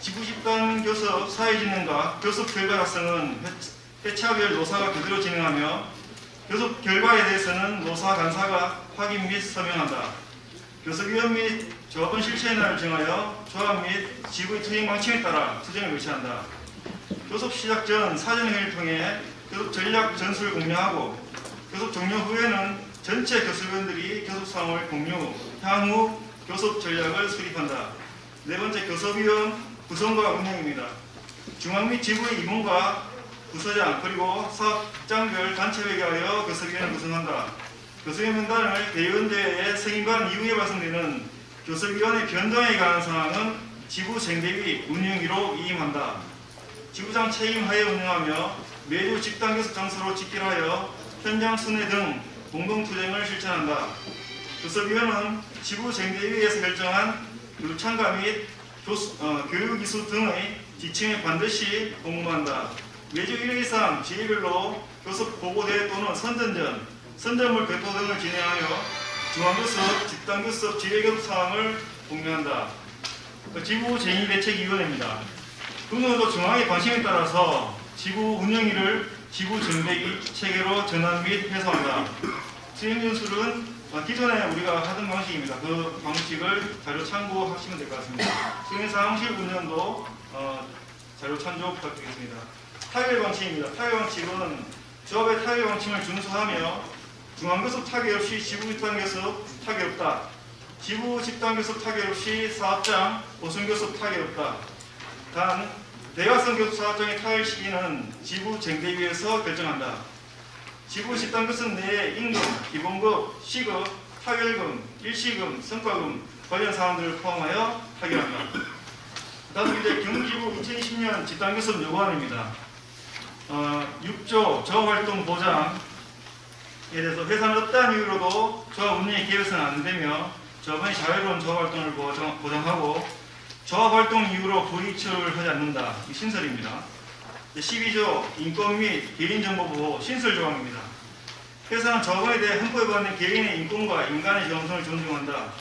지부집단 교섭 사회 진행과 교섭 결과 달성은 회차별 노사가 그대로 진행하며 교섭 결과에 대해서는 노사 간사가 확인 및 서명한다. 교섭위원 및 조합원 실시의 날을 정하여 조합 및 지부의 투쟁 방침에 따라 투쟁을 개최한다. 교섭 시작 전 사전회의를 통해 교섭 전략 전술을 공유하고 교섭 종료 후에는 전체 교섭위원들이 교섭 상황을 공유, 향후 교섭 전략을 수립한다. 네 번째 교섭위원 구성과 운영입니다. 중앙 및 지부의 임원과 부서장 그리고 사업장별 단체에 위하여 교섭위원을 구성한다. 교섭위원 명단을 대의원대회의 승인반 이후에 발생되는 교섭위원회 변동에 관한 사항은 지부 쟁대위 운영위로 위임한다. 지부장 책임하에 운영하며 매주 집단교섭 장소로 집결하여 현장 순회 등 공동투쟁을 실천한다. 교섭위원은 지부 쟁대위에서 결정한 참가 및 교육이수 등의 지침에 반드시 공모한다. 매주 1회 이상 지회별로 교섭 보고대회 또는 선전물 배포 등을 진행하여 중앙교섭, 집단교섭, 지회교섭 사항을 공유한다. 지부 쟁의대책위원회입니다. 군으로도 중앙의 관심에 따라서 지부 운영위를 지부 정대위 체계로 전환 및 해소한다. 수행연수는 기존에 우리가 하던 방식입니다. 그 방식을 자료 참고하시면 될 것 같습니다. 수행사항실 운영도 자료 참조 부탁드리겠습니다. 타결 방침입니다. 타결 방침은 조합의 타결 방침을 준수하며 중앙교섭 타결 없이 지부 집단교섭 타결 없다. 지부 집단교섭 타결 없이 사업장 보순교섭 타결 없다. 단 대각선 교섭 사업장의 타결 시기는 지부 쟁대위에서 결정한다. 지부 집단교섭 내의 임금, 기본급, 시급, 타결금, 일시금, 성과금 관련 사항들을 포함하여 타결한다. 다음 이제 경기부 2020년 집단교섭 요구안입니다. 6조 조합활동 보장에 대해서 회사는 어떠한 이유로도 조합 운영에 개입해서는 안 되며 조합원이 자유로운 조합활동을 보장하고 조합활동 이유로 불이익을 하지 않는다. 이 신설입니다. 12조 인권 및 개인정보보호 신설조항입니다. 회사는 조합원에 대해 헌법에 관한 개인의 인권과 인간의 정성을 존중한다.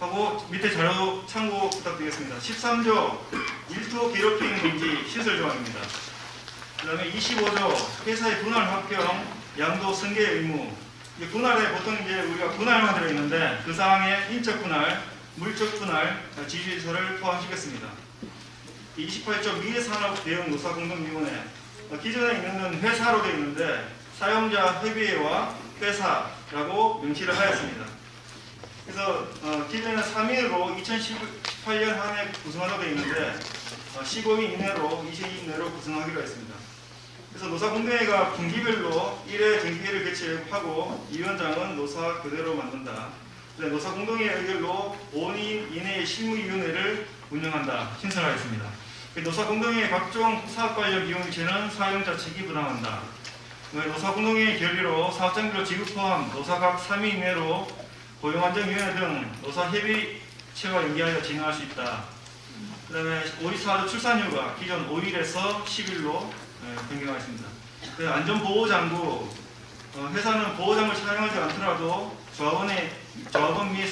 하고 밑에 자료 참고 부탁드리겠습니다. 13조 일투 괴롭힘 금지 신설조항입니다. 그 다음에 25조 회사의 분할 합병, 양도 승계 의무. 분할에 보통 이제 우리가 분할만 들어있는데 그 사항에 인적 분할, 물적 분할, 지주시설을 포함시켰습니다. 28조 미래산업 대응 노사공동위원회. 기존에 있는 회사로 되어 있는데 사용자 협의회와 회사라고 명시를 하였습니다. 그래서 기존에는 3인으로 2018년 한 해 구성하도록 되어 있는데 15인 이내로 20인 이내로 구성하기로 했습니다. 그래서 노사공동회가 분기별로 1회 정기회를 개최하고 위원장은 노사 그대로 만든다. 노사공동회 의결로 5인 이내의 실무위원회를 운영한다. 신설하였습니다. 노사공동회의 각종 사업 관련 비용이체는 사용자 측이 부담한다. 노사공동회의 결의로 사업장별로 지급 포함 노사 각 3인 이내로 고용안정위원회 등 노사협의체와 연계하여 진행할 수 있다. 그 다음에 5.24조 출산휴가 기존 5일에서 10일로 변경하였습니다. 안전보호장구 회사는 보호장구를 사용하지 않더라도 조합원 및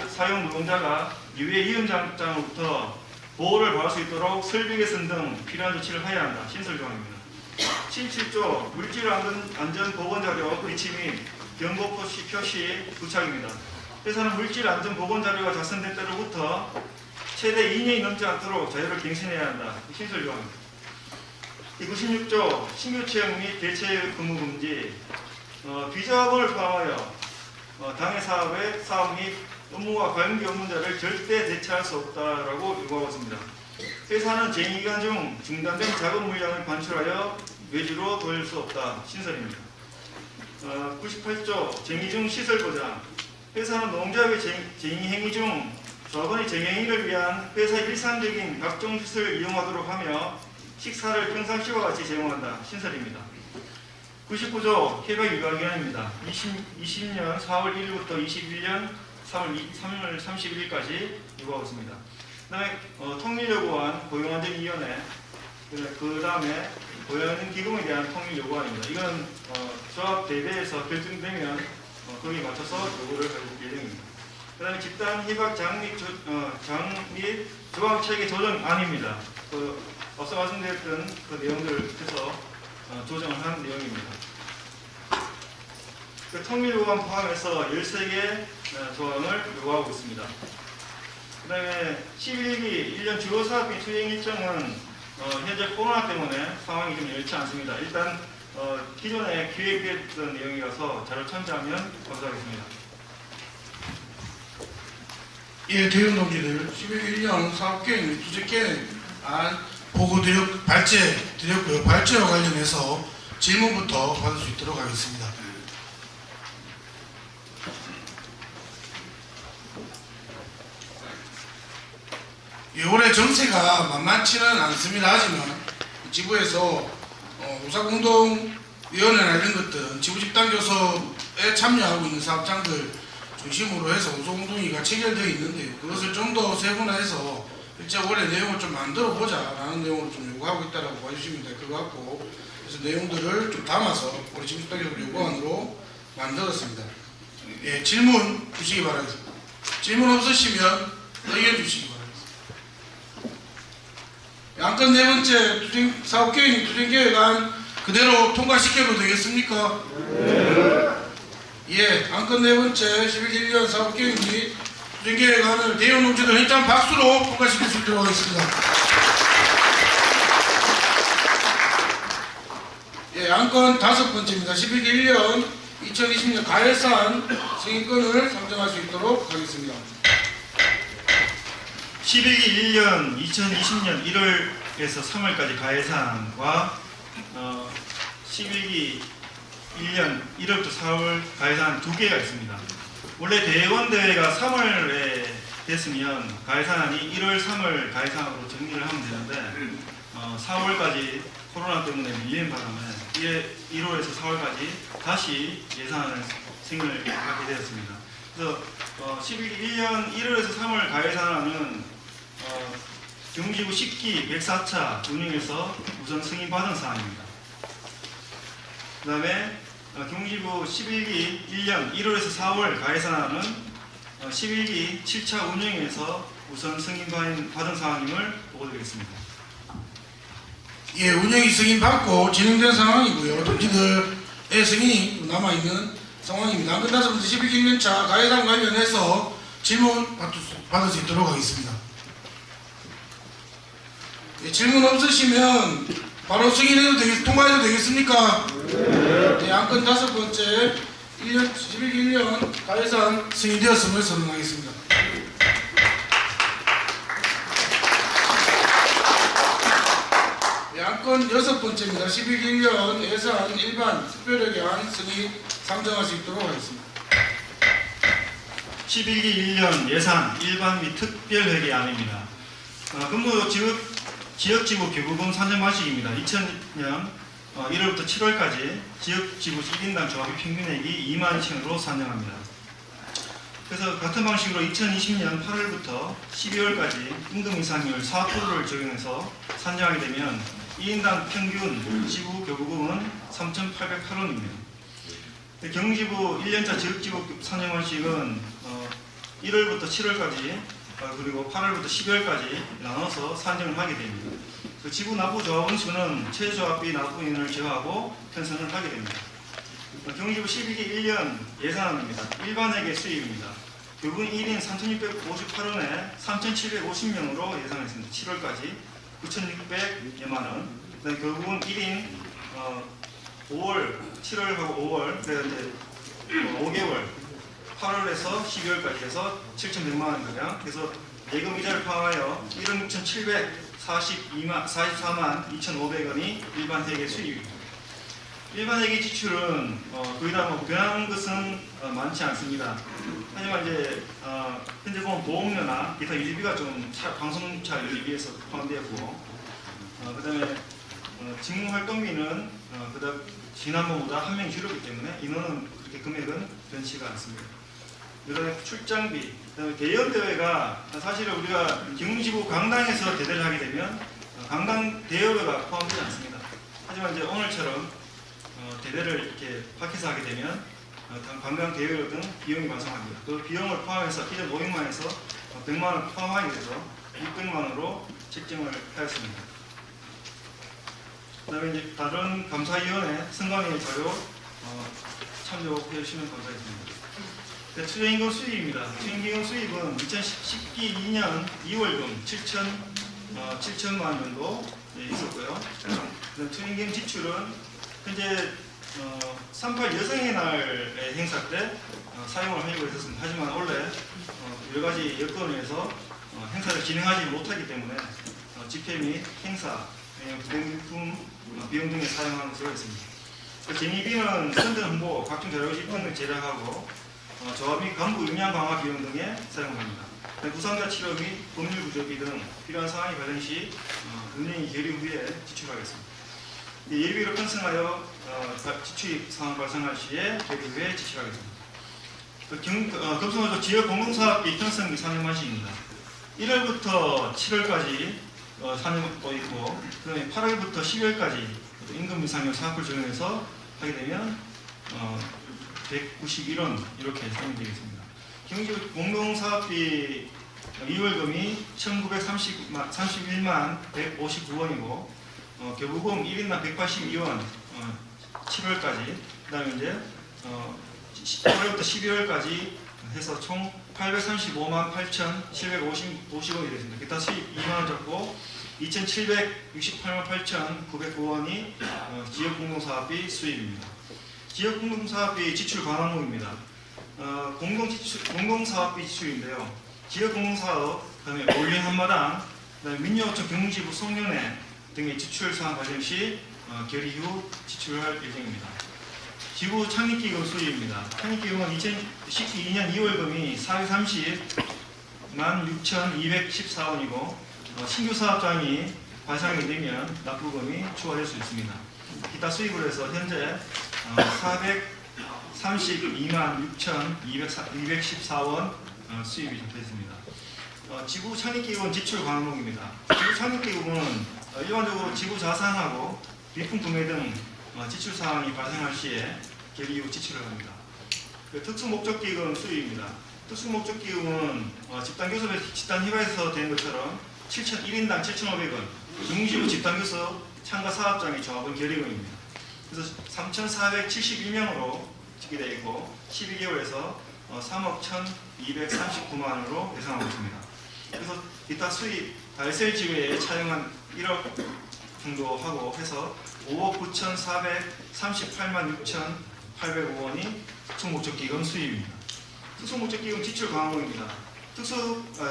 사용 노동자가 유해 이음장으로부터 보호를 받을 수 있도록 설비 개선 등 필요한 조치를 하여야 한다. 신설조항입니다. 77조 물질안전보건자료 비치 및 경고 표시 부착입니다. 회사는 물질안전보건자료가 작성된 때로부터 최대 2년이 넘지 않도록 자료를 갱신해야 한다. 신설조항입니다. 제96조 신규 채용 및 대체 근무 금지, 비자본을 포함하여 당해 사업의 사업 및 업무와 관계 업무자를 절대 대체할 수 없다라고 요구하고 있습니다. 회사는 쟁의기간 중 중단된 작업 물량을 반출하여 외주로 돌릴 수 없다. 신설입니다. 98조 쟁의 중 시설 보장. 회사는 농자의 쟁의 행위 중 조합원의 쟁의 행위를 위한 회사 일상적인 각종 시설을 이용하도록 하며 식사를 평상시와 같이 제공한다. 신설입니다. 99조 협약 유효기간입니다. 20년 4월 1일부터 21년 3월 31일까지 요구하고 있습니다. 그 다음에 통일요구안 고용안전위원회, 그 다음에 고용안전기금에 대한 통일요구안입니다. 이건 조합 대회에서 결정되면 거기에 맞춰서 요구를 할 예정입니다. 그 다음에 집단 협약 장 및 조합체계 조정안입니다. 앞서 말씀드렸던 그 내용들을 해서 조정을 한 내용입니다. 그 통일요구안 포함해서 13개 조항을 요구하고 있습니다. 그 다음에 11기 1년 주요사업비 투쟁 일정은 현재 코로나 때문에 상황이 좀 여의치 않습니다. 일단 기존에 기획됐던 내용이라서 자료 참조하면 감사하겠습니다. 예, 대원 동지들 11기 1년 사업계획 투쟁계획안 보고 발제 드렸고요. 발제와 관련해서 질문부터 받을 수 있도록 하겠습니다. 예, 올해 정세가 만만치는 않습니다. 하지만 지부에서 우사공동위원회나 이런 것들은 지부 집단 교섭에 참여하고 있는 사업장들 중심으로 해서 우사공동위가 체결되어 있는데요. 그것을 좀 더 세분화해서 실제 올해 내용을 좀 만들어 보자라는 내용을 좀 요구하고 있다라고 봐주시면 될 것 같고, 그래서 내용들을 좀 담아서 우리 지부 집단 교섭 요구안으로 만들었습니다. 예, 질문 주시기 바라겠습니다. 질문 없으시면 의견 주시기 바랍니다. 안건 네 번째 사업계획 투쟁계획안 그대로 통과시켜도 되겠습니까? 네. 예, 안건 네 번째 11기 1년 사업계획 및 투쟁계획안을 대의원 동지들 현장 박수로 통과시킬 수 있도록 하겠습니다. 예, 안건 다섯 번째입니다. 11기 1년 2020년 가해산 승인권을 상정할 수 있도록 하겠습니다. 11기 1년 2020년 1월에서 3월까지 가해산과 11기 1년 1월부터 4월 가해산 두 개가 있습니다. 원래 대의원대회가 3월에 됐으면 가해산이 1월, 3월 가해산으로 정리를 하면 되는데 4월까지 코로나 때문에 밀리는 바람에 1월에서 4월까지 다시 예산을 승인을 하게 되었습니다. 그래서 11기 1년 1월에서 3월 가해산은 경기지구 10기 104차 운영에서 우선 승인받은 사항입니다. 그 다음에 경기지구 11기 1년 1월에서 4월 가해산안은 11기 7차 운영에서 우선 승인받은 사항임을 보고드리겠습니다. 예, 운영이 승인받고 진행된 상황이고요. 동지들의 승인이 남아있는 상황입니다. 안건 다섯 번째 12기 1년차 가해산 관련해서 질문 받을 수 있도록 하겠습니다. 예, 질문 없으시면 바로 승인해도 통과해도 되겠습니까? 네. 안건 다섯 번째 11기 1년 가해산 승인되었음을 선언하겠습니다. 네, 안건 여섯 번째입니다. 11기 1년 예산 일반 특별회계안 승인 상정할 수 있도록 하겠습니다. 11기 1년 예산 일반 및 특별회계안입니다. 근무 지역지구 교부금 산정 방식입니다. 2000년 1월부터 7월까지 지역지구 1인당 조합비 평균액이 22,000원으로 산정합니다. 그래서 같은 방식으로 2020년 8월부터 12월까지 임금 인상률 4%를 적용해서 산정하게 되면 1인당 평균 지구 교부금은 3,808원입니다. 경지구 1년차 지역지구 산정 방식은 1월부터 7월까지 그리고 8월부터 12월까지 나눠서 산정을 하게 됩니다. 그 지구 납부 조합원 수는 최저조합비 납부인을 제외하고 편성을 하게 됩니다. 경기지구 12기 1년 예산안입니다. 일반회계 수입입니다. 교부금 1인 3,658원에 3,750명으로 예상했습니다. 7월까지 9,600여만 원. 그다음에 결국은 1인 5월, 7월하고 5월, 그래서 이제 5개월, 8월에서 12월까지 해서 7,100만 원가량. 그래서 예금 이자를 포함하여 1억 6,744만 2,500원이 일반 회계 수입입니다. 일반 회계 지출은 거의 다 뭐 변한 것은 많지 않습니다. 하지만 이제 현재 보면 보험료나 기타 유지비가 좀 방송차 유지비에서 포함되었고, 그다음에 직무 활동비는 그다음 지난번보다 한 명이 줄었기 때문에 인원은 그렇게 금액은 변치가 않습니다. 그다음에 출장비, 그다음에 대형 대회가 사실은 우리가 경지부 강당에서 대회를 하게 되면 강당 대여료가 포함되지 않습니다. 하지만 이제 오늘처럼 대회를 이렇게 밖에서 하게 되면 관광 대여료 등 비용이 발생합니다. 그 비용을 포함해서 기존 500만에서 100만 원을 포함하게 돼서 600만 원으로 책정을 하였습니다. 그다음에 이제 다른 감사위원회 선관위 자료 참조해 주시면 감사하겠습니다. 추정임금 수입입니다. 추정임금 수입은 2012년 2월금 7천만 원 정도 있었고요. 추정임금 지출은 현재 38 여성의 날의 행사 때 사용을 하려고 했었습니다. 하지만 원래 여러 가지 여건을 해서 행사를 진행하지 못하기 때문에 집회 및 행사, 부대품 비용 등에 사용하는 수가 있습니다. 재미비는 선전 홍보, 각종 자료지 등을 제작하고 조합 및 간부 역량 강화 비용 등에 사용합니다. 부상자 치료 및 법률 구조비 등 필요한 사항이 발생 시 은행이 결의 후에 지출하겠습니다. 예비로 편성하여 지출 상황 발생할 시에 결의 후에 지출하겠습니다. 급성호조 지역 공동사업비 편성비 3년만씩입니다. 1월부터 7월까지 3년 또 있고, 그다음에 8월부터 12월까지 임금 미상률 사업을 적용해서 하게 되면 191원 이렇게 사용되겠습니다. 경기도 공동사업비 2월금이 1,931만 159원이고 교부금 1인당 182원 7월까지, 그 다음에 이제 8월부터 12월까지 해서 총 835만 8,750원이 되겠습니다. 기타 수입 2만원 잡고 2,768만 8,909원이 지역공동사업비 수입입니다. 지역공동사업비 지출 관항목입니다. 공동사업비 지출인데요. 지역공동사업, 그다음에 올림 한마당, 그다음에 민요청 경지부 송년회 등의 지출 사항 발생 시 결의 후 지출할 예정입니다. 지구 창립기금 수입입니다. 창립기금은 2012년 2월금이 430만 6,214원이고 신규 사업장이 발생하게 되면 납부금이 추가될 수 있습니다. 기타 수입으로 해서 현재 432만 6,214원 수입이 적혀 있습니다. 지구 창립기금 지출 관항목입니다. 지구 창립기금은 일반적으로 지구 자산하고 비품 구매 등 지출 사항이 발생할 시에 결의 후 지출을 합니다. 특수목적기금 수입입니다. 특수목적기금은 집단교섭에서 집단휴가에서 되는 것처럼 1인당 7,500원, 중지부 집단교섭 참가 사업장의 조합원 결의금입니다. 그래서 3,471명으로 집계되어 있고 12개월에서 3억 1,239만 원으로 예상하고 있습니다. 그래서 기타 수입 달셀 지회에 차용한 1억 정도 하고 해서 5억 9,438만 6,805원이 특수목적기금 수입입니다. 특수목적기금 지출 관항목입니다.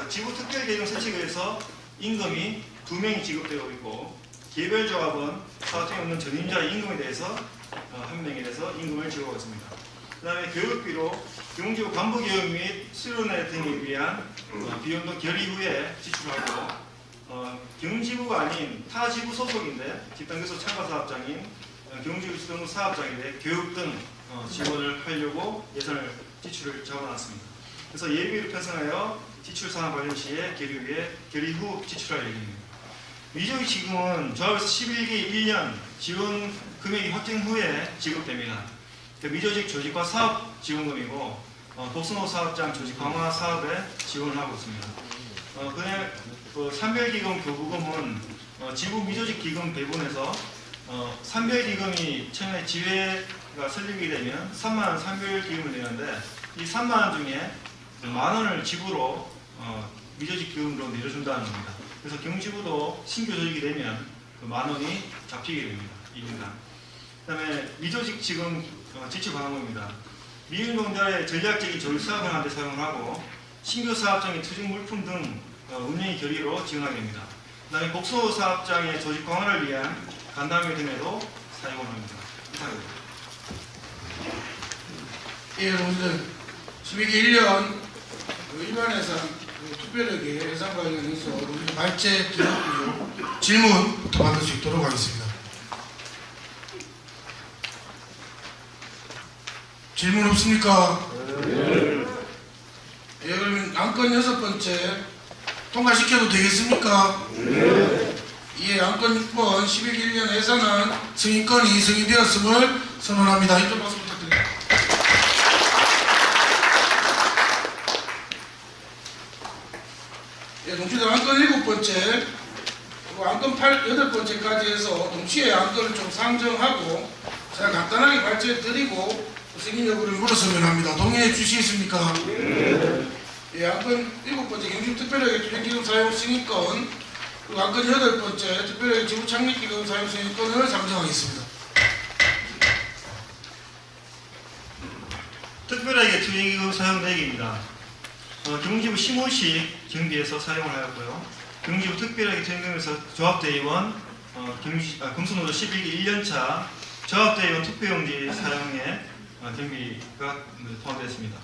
지구 특별계획 설치에 의해서 임금이 2명이 지급되고 있고 개별조합은 사업장에 없는 전임자의 임금에 대해서 1명에 대해서 임금을 지급하고 있습니다. 그 다음에 교육비로 경지부 간부교육 및 수련회 등에 위한 비용도 결의 후에 지출하고 경지부가 아닌 타 지부 소속인데 집단교섭 참가 사업장인 경지부 지동 사업장에 대해 교육 등 지원을 하려고 예산을 지출을 잡아놨습니다. 그래서 예비를 편성하여 지출 사항 관련 시에 결의 후 지출할 예정입니다. 미조직 지급은 조합에서 11기 1년 지원 금액이 확정 후에 지급됩니다. 미조직 조직과 사업 지원금이고 독서노 사업장 조직 강화 사업에 지원을 하고 있습니다. 그냥 산별기금 교부금은 지구 미조직 기금 배분에서 산별기금이 처음에 지회가 설립이 되면 3만원 산별기금을 내는데 이 3만원 중에 만원을 지구로 미조직 기금으로 내려준다는 겁니다. 그래서 경지부도 신규 조직이 되면 10,000원이 잡히게 됩니다. 1인당. 그다음에 미조직 지금 지출 방법입니다. 미운동자의 전략적인 조율 사업을 하는 데 사용을 하고 신규 사업장의 투자 물품 등 운영의 결의로 지원하게 됩니다. 그다음에 복수 사업장의 조직 강화를 위한 간담회 등에도 사용을 합니다. 이상입니다. 예, 오늘 12기 1년 일반 예산 특별하게 예산 관련해서 발제 드렸고요. 질문부터 받을 수 있도록 하겠습니다. 질문 없습니까? 예, 그러면 안건 6번째 통과시켜도 되겠습니까? 예, 안건 6번 12기 1년 예산안 승인건이 승인되었음을 선언합니다. 이쪽 박수 부탁드립니다. 예, 동시에 안건 7번째 그리고 안건 8번째까지 해서 동시에 안건을 좀 상정하고 제가 간단하게 발제해드리고 승인 여부를 물었으면 합니다. 동의해 주시겠습니까? 예, 안건 7번째 경주특별하게 투쟁기금 사용 승인권 그리고 안건 8번째 특별하게 지구창립기금 사용 승인권을 상정하겠습니다. 특별하게 투쟁기금 사용 계획입니다. 경기부 시무식 경비에서 사용을 하였고요. 경기부 특별하게 투쟁기금에서 조합대의원 금수노조 11기 1년차 조합대의원 투표용지 사용에 경비가 포함되었습니다.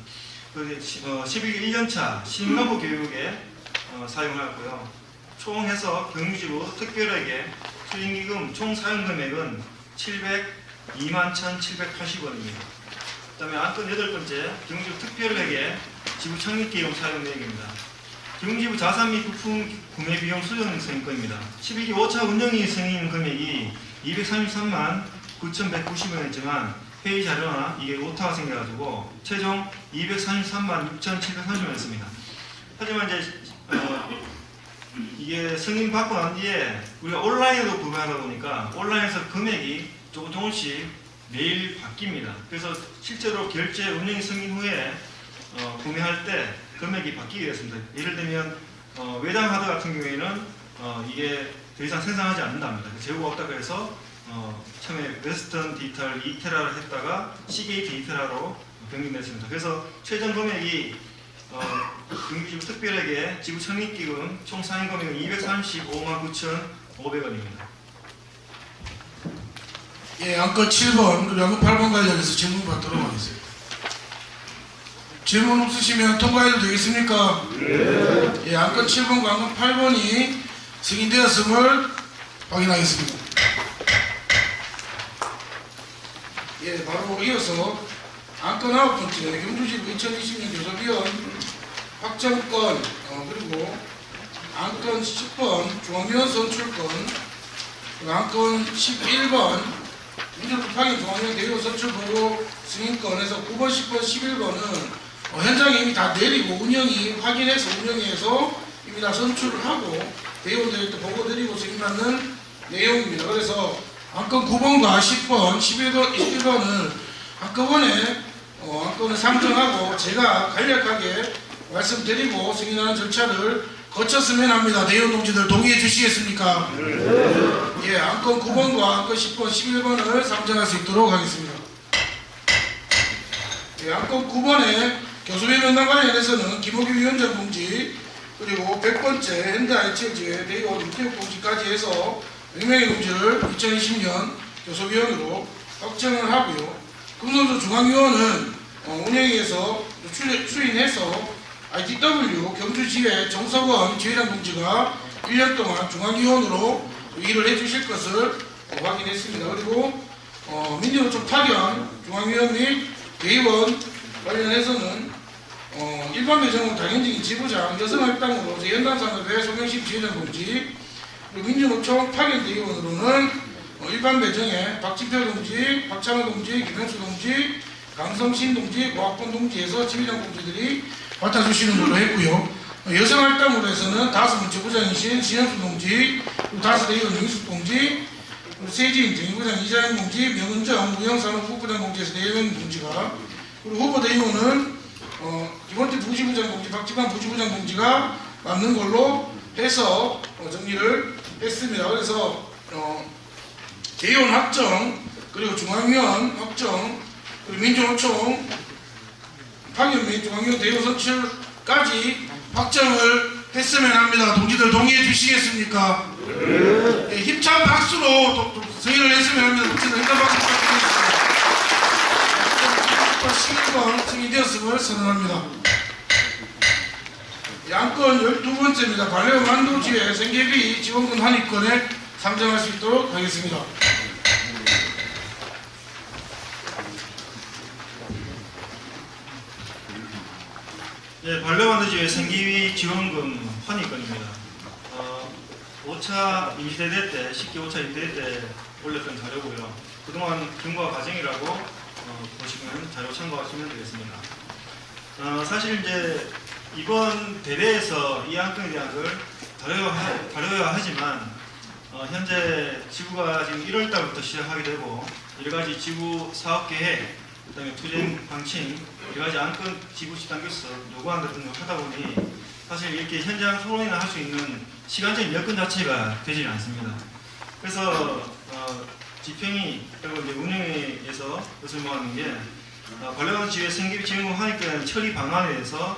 11기 1년차 신간부 교육에 사용하였고요. 총 해서 경기부 특별하게 투쟁기금 총 사용 금액은 721,780원입니다. 그 다음에 안건 8번째 경기부 특별하게 지구 창립기금 사용 내역입니다. 경기부 자산 및 부품 구매 비용 수령 승인권입니다. 12기 5차 운영위 승인 금액이 233만 9,190원이지만 회의 자료나 이게 오타가 생겨가지고 최종 233만 6,730원이었습니다. 하지만 이제 이게 승인 받고 난 뒤에 우리가 온라인으로 구매하다 보니까 온라인에서 금액이 조금씩 매일 바뀝니다. 그래서 실제로 결제 운영 승인 후에 구매할 때 금액이 바뀌게 됐습니다. 예를 들면 외장 하드 같은 경우에는 이게 더 이상 생산하지 않는답니다. 재고가 없다고 해서 처음에 웨스턴 디지털 2테라를 했다가 시게이트 2테라로 변경됐습니다. 그래서 최종 금액이 경기지구 특별하게 지구 창립기금 총 상인 금액은 235만 9,500원입니다. 예, 안건 7번 그리고 안건 8번 관련해서 질문 받도록 하겠습니다. 질문 없으시면 통과해도 되겠습니까? 예, 안건 7번과 안건 8번이 승인되었음을 확인하겠습니다. 예, 바로 이어서 안건 9번째 경주지구 2020년 교섭위원 확정권 그리고 안건 10번 중앙위원 선출권 그리고 안건 11번 민주노총 파견 중앙위원 대의원 선출보고 승인권에서 9번, 10번, 11번은 현장에 이미 다 내리고 운영이 확인해서 운영해서 이미 다 선출을 하고 대의원들한테 보고 드리고 승인받는 내용입니다. 그래서 안건 9번과 10번, 11번을 한꺼번에 안건을 상정하고 제가 간략하게 말씀드리고 승인하는 절차를 거쳤으면 합니다. 대의원 동지들 동의해 주시겠습니까? 예, 안건 9번과 안건 10번, 11번을 상정할 수 있도록 하겠습니다. 예, 안건 9번에 교섭위 명단 관련해서는 김호규 위원장 동지 그리고 100번째 현대아이체제 대의원 윤태욱 동지까지 해서 100명의 동지를 2020년 교섭위원으로 확정을 하고요. 금노조 중앙위원은 운영위에서 추인해서 ITW 경주지회 정석원 지회장 동지가 1년 동안 중앙위원으로 일을 해주실 것을 확인했습니다. 그리고 민주노총 파견 중앙위원 및 대의원 관련해서는 일반 배정은 당연적인 지부장 여성할당으로 연단산업회 송영식 지회장 동지 그리고 민주노총 파견 대의원으로는 일반 배정에 박진표 동지, 박찬호 동지, 김영수 동지, 강성신 동지, 고학번 동지에서 지휘장 동지들이 맡아주시는 걸로 했고요. 여성할당으로 해서는 다섯 지부장이신 신영수 동지, 다섯 대의원 영숙 동지, 세진 정의부장 이자영 동지, 명은정 우영산업副부장 동지에서 대의원 동지가 그리고 후보 대의원은 김원태 부지부장 동지, 박지만 부지부장 동지가 맡는 걸로 해서 정리를 했습니다. 그래서 대의원 확정, 그리고 중앙위원 확정, 그리고 민주노총 박연미 중앙위원 대의원 선출까지 확정을 했으면 합니다. 동지들 동의해 주시겠습니까? 예, 힘찬 박수로 승인을 했으면 합니다. 동지들 힘찬 박수 부탁드리겠습니다. 11번 승인되었음을 선언합니다. 양건 12번째입니다. 관례 만도지회 생계비 지원금 환입건에 상정할 수 있도록 하겠습니다. 예, 반려만두지회 생기비 지원금 환입건입니다. 5차 임시대대 때, 10기 5차 임시대대 때 올렸던 자료고요. 그동안 경과 과정이라고 보시면 자료 참고하시면 되겠습니다. 사실 이제 이번 대회에서 이 안건에 대한 걸 다뤄야 하지만 현재 지구가 지금 1월 달부터 시작하게 되고 여러 가지 지구 사업 계획, 그다음에 투쟁 방침, 여러 가지 안건 지구 집단교섭 요구한 것 등을 하다 보니 사실 이렇게 현장 토론이나 할 수 있는 시간적인 여건 자체가 되지 않습니다. 그래서 집행위 그리고 이제 운영에서 것을 모았는 게 관련 지회 생계비 지원금 환입된 처리 방안에 대해서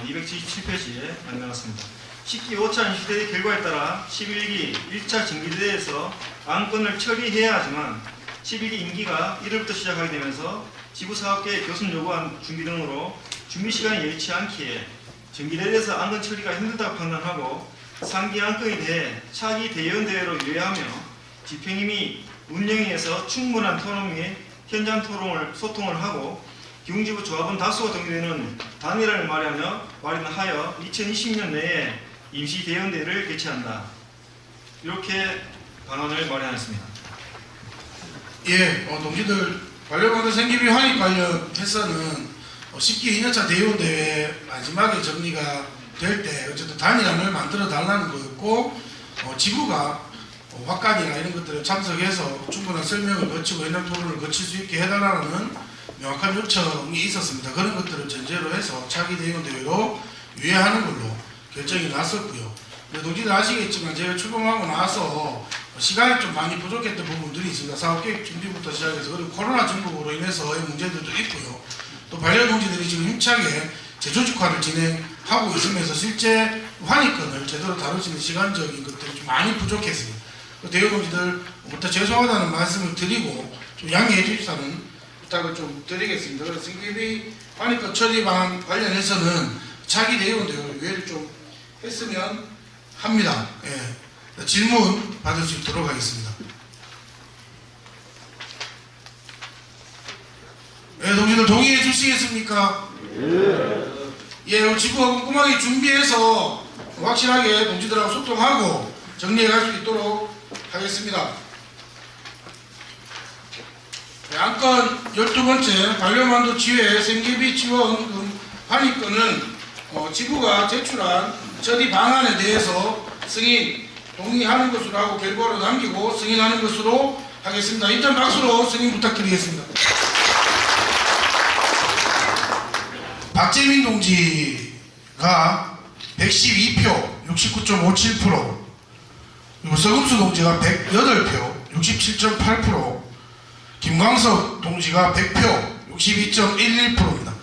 277페이지에 만들어놨습니다. 10기 5차 임시대회 결과에 따라 11기 1차 정기대회에서 안건을 처리해야 하지만 11기 임기가 1월부터 시작하게 되면서 지구사업계획 교섭 요구안 준비 등으로 준비 시간이 여의치 않기에 정기대회에서 안건 처리가 힘들다고 판단하고 상기 안건에 대해 차기 대의원대회로 유예하며 집행임이 운영위에서 충분한 토론 및 현장 소통을 하고 기흥지구 조합원 다수가 동의되는 단일화를 마련하여 2020년 내에 임시 대의원대회를 개최한다. 이렇게 방안을 마련했습니다. 예, 동지들 관련받은 생계비 환입 관련해서는 10기 2년차 대의원대회 마지막에 정리가 될 때 어쨌든 단일안을 만들어 달라는 거였고 지구가 확간이나 이런 것들을 참석해서 충분한 설명을 거치고 현장 토론을 거칠 수 있게 해달라는 명확한 요청이 있었습니다. 그런 것들을 전제로 해서 차기 대의원대회로 유예하는 걸로 결정이 났었고요. 동지들 아시겠지만 제가 출범하고 나서 시간이 좀 많이 부족했던 부분들이 있습니다. 사업계획 준비부터 시작해서 그리고 코로나 전국으로 인해서의 문제들도 있고요. 또 반려동지들이 지금 힘차게 재조직화를 진행하고 있으면서 실제 환입건을 제대로 다룰 수 있는 시간적인 것들이 좀 많이 부족했습니다. 대의원동지들부터 죄송하다는 말씀을 드리고 좀 양해해 주시라는 부탁을 좀 드리겠습니다. 그래서 생계비 환입건 처리 방안 관련해서는 차기 대의원대회로 유예를 좀 했으면 합니다. 예. 질문 받을 수 있도록 하겠습니다. 예, 동지들 동의해 주시겠습니까? 예, 지구가 꼼꼼하게 준비해서 확실하게 동지들하고 소통하고 정리해 갈 수 있도록 하겠습니다. 예, 안건 12번째 반려만두 지회 생계비 지원금 환입건은 지구가 제출한 처리 방안에 대해서 승인, 동의하는 것으로 하고 결과로 남기고 승인하는 것으로 하겠습니다. 일단 박수로 승인 부탁드리겠습니다. 박재민 동지가 112표, 69.57%, 그리고 서금수 동지가 108표, 67.8%, 김광석 동지가 100표, 62.11%입니다.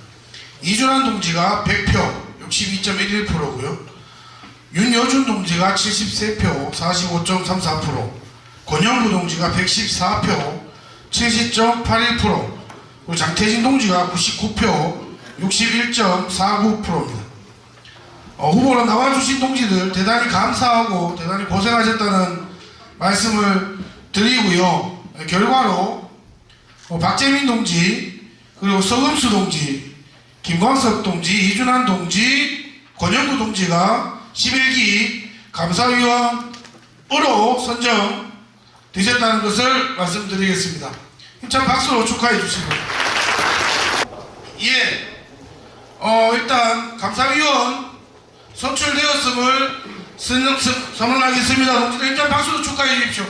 이준환 동지가 100표, 62.11%고요. 윤여준 동지가 73표, 45.34%, 권영구 동지가 114표, 70.81%, 그리고 장태진 동지가 99표, 61.49%입니다. 후보로 나와주신 동지들 대단히 감사하고 대단히 고생하셨다는 말씀을 드리고요. 결과로 박재민 동지, 그리고 서금수 동지, 김광석 동지, 이준환 동지, 권영구 동지가 11기 감사위원으로 선정되셨다는 것을 말씀드리겠습니다. 힘찬 박수로 축하해 주시고. 예. 일단 감사위원 선출되었음을 선언하겠습니다. 동지들 일단 박수로 축하해 주십시오.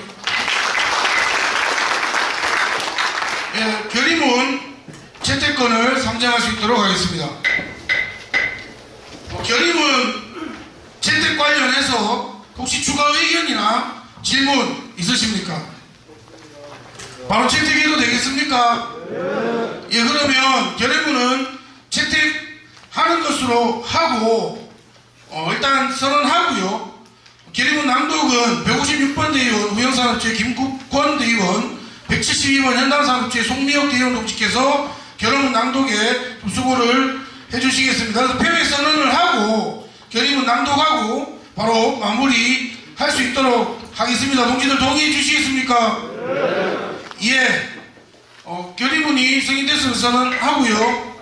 예, 결의문 채택권을 상정할 수 있도록 하겠습니다. 결의문 채택 관련해서 혹시 추가 의견이나 질문 있으십니까? 바로 채택해도 되겠습니까? 예, 그러면 결의문은 채택하는 것으로 하고 일단 선언하고요. 결의문 낭독은 156번 대의원 우영산업체 김국권 대의원, 172번 현당산업체 송미혁 대의원 동지께서 결의문 낭독에 좀 수고를 해주시겠습니다. 그래서 표의 선언을 하고 결의문 낭독하고 바로 마무리 할 수 있도록 하겠습니다. 동지들 동의해 주시겠습니까? 예. 결의문이 승인됐으면 선언하고요.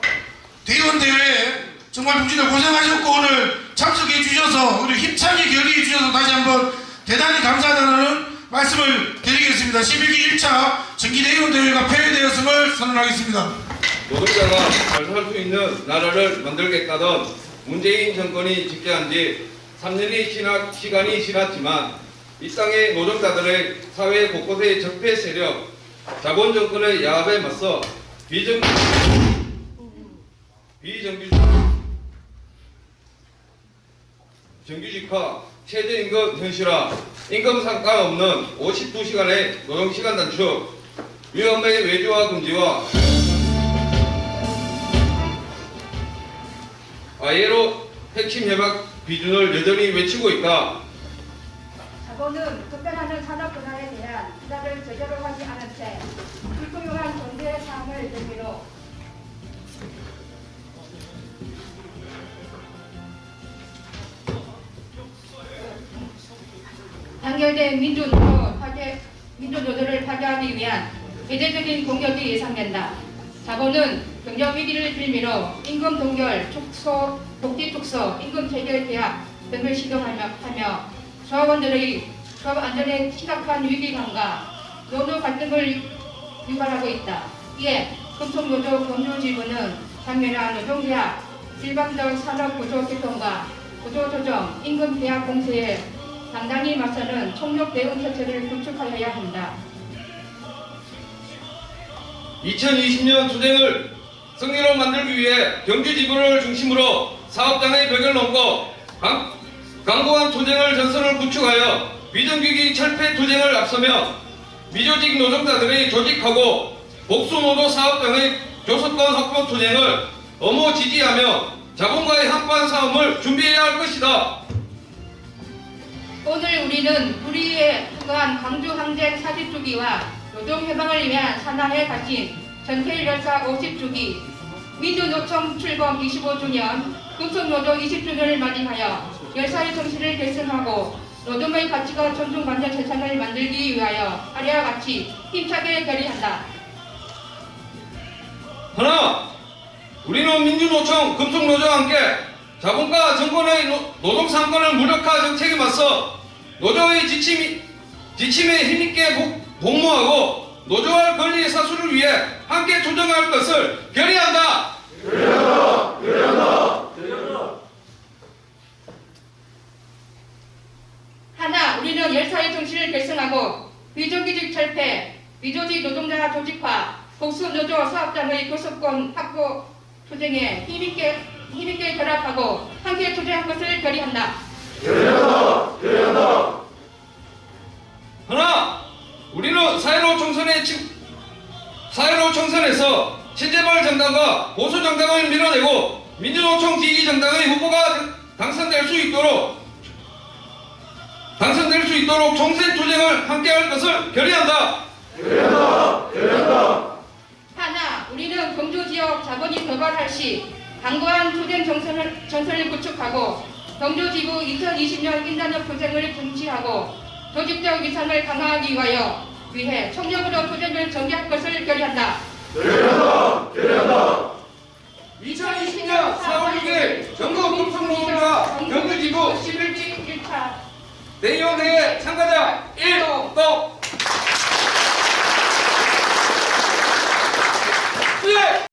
대의원 대회 정말 동지들 고생하셨고 오늘 참석해 주셔서 우리 힘차게 결의해 주셔서 다시 한번 대단히 감사하다는 말씀을 드리겠습니다. 11기 1차 정기대의원 대회가 폐회되었음을 선언하겠습니다. 노동자가 잘 살 수 있는 나라를 만들겠다던 문재인 정권이 집권한 지 3년이 시간이 지났지만 이 땅의 노동자들의 사회 곳곳의 적폐 세력, 자본 정권의 야합에 맞서 정규직화, 최저임금 현실화, 임금 상가 없는 52시간의 노동시간 단축, 위험의 외주화 금지와 ILO 핵심 협약 비준을 여전히 외치고 있다. 자본은 급변하는 산업 분야에 대한 투자를 제대로 하지 않은 채 불투명한 경제 상황을 계기로 단결된 민주노조를 파괴하기 위한 대대적인 공격이 예상된다. 자본은 경영 위기를 빌미로 임금 동결, 축소, 복지 축소, 임금 체결 계약 등을 시도하며 조합원들의 조합 안전에 심각한 위기감과 노조 갈등을 유발하고 있다. 이에 금속노조 경주지부는 장면한 노동계약, 일방적 산업구조 개편과 구조조정, 임금 계약 공세에 당당히 맞서는 총력 대응 체제를 구축하여야 한다. 2020년 투쟁을 승리로 만들기 위해 경주지부를 중심으로 사업장의 벽을 넘고 강고한 투쟁을 전선을 구축하여 비정규직 철폐 투쟁을 앞서며 미조직 노동자들의 조직하고 복수노조 사업장의 교섭권 확보 투쟁을 엄호 지지하며 자본과의 한판 싸움을 준비해야 할 것이다. 오늘 우리는 우리의 그간 광주 항쟁 40주기와 노동해방을 위한 산하에 갇힌 전태일 열사 50주기, 민주노총 출범 25주년, 금속노조 20주년을 맞이하여 열사의 정신을 계승하고 노동의 가치가 존중받는 세상을 만들기 위하여 아래와 같이 힘차게 결의한다. 하나, 우리는 민주노총, 금속노조와 함께 자본가 정권의 노동상권을 무력화 정책에 맞서 노조의 지침에 힘있게 복무하고 노조할 권리의 사수를 위해 함께 조정할 것을 결의한다. 하나, 우리는 열사의 정신을 계승하고 비정규직 철폐, 비조직 노동자 조직화, 복수노조 사업장의 교섭권 확보 투쟁에 힘있게 결합하고 함께 투쟁할 것을 결의한다. 하나, 우리는 4.15 총선에서 친재벌 정당과 보수 정당을 밀어내고 민주노총 지지 정당의 후보가 당선될 수 있도록 총선 투쟁을 함께할 것을 결의한다. 하나, 우리는 경주 지역 자본이 도발할 시 강고한 투쟁 전선을 구축하고 경주 지부 2020년 인단협 투쟁을 중시하고 조직적 위상을 강화하기 위해 총력으로 투쟁을 전개할 것을 결의한다. 2020년 4월 6일 전국 금속노동자 경주지부 11기 1차 대의원회에 참가자 1도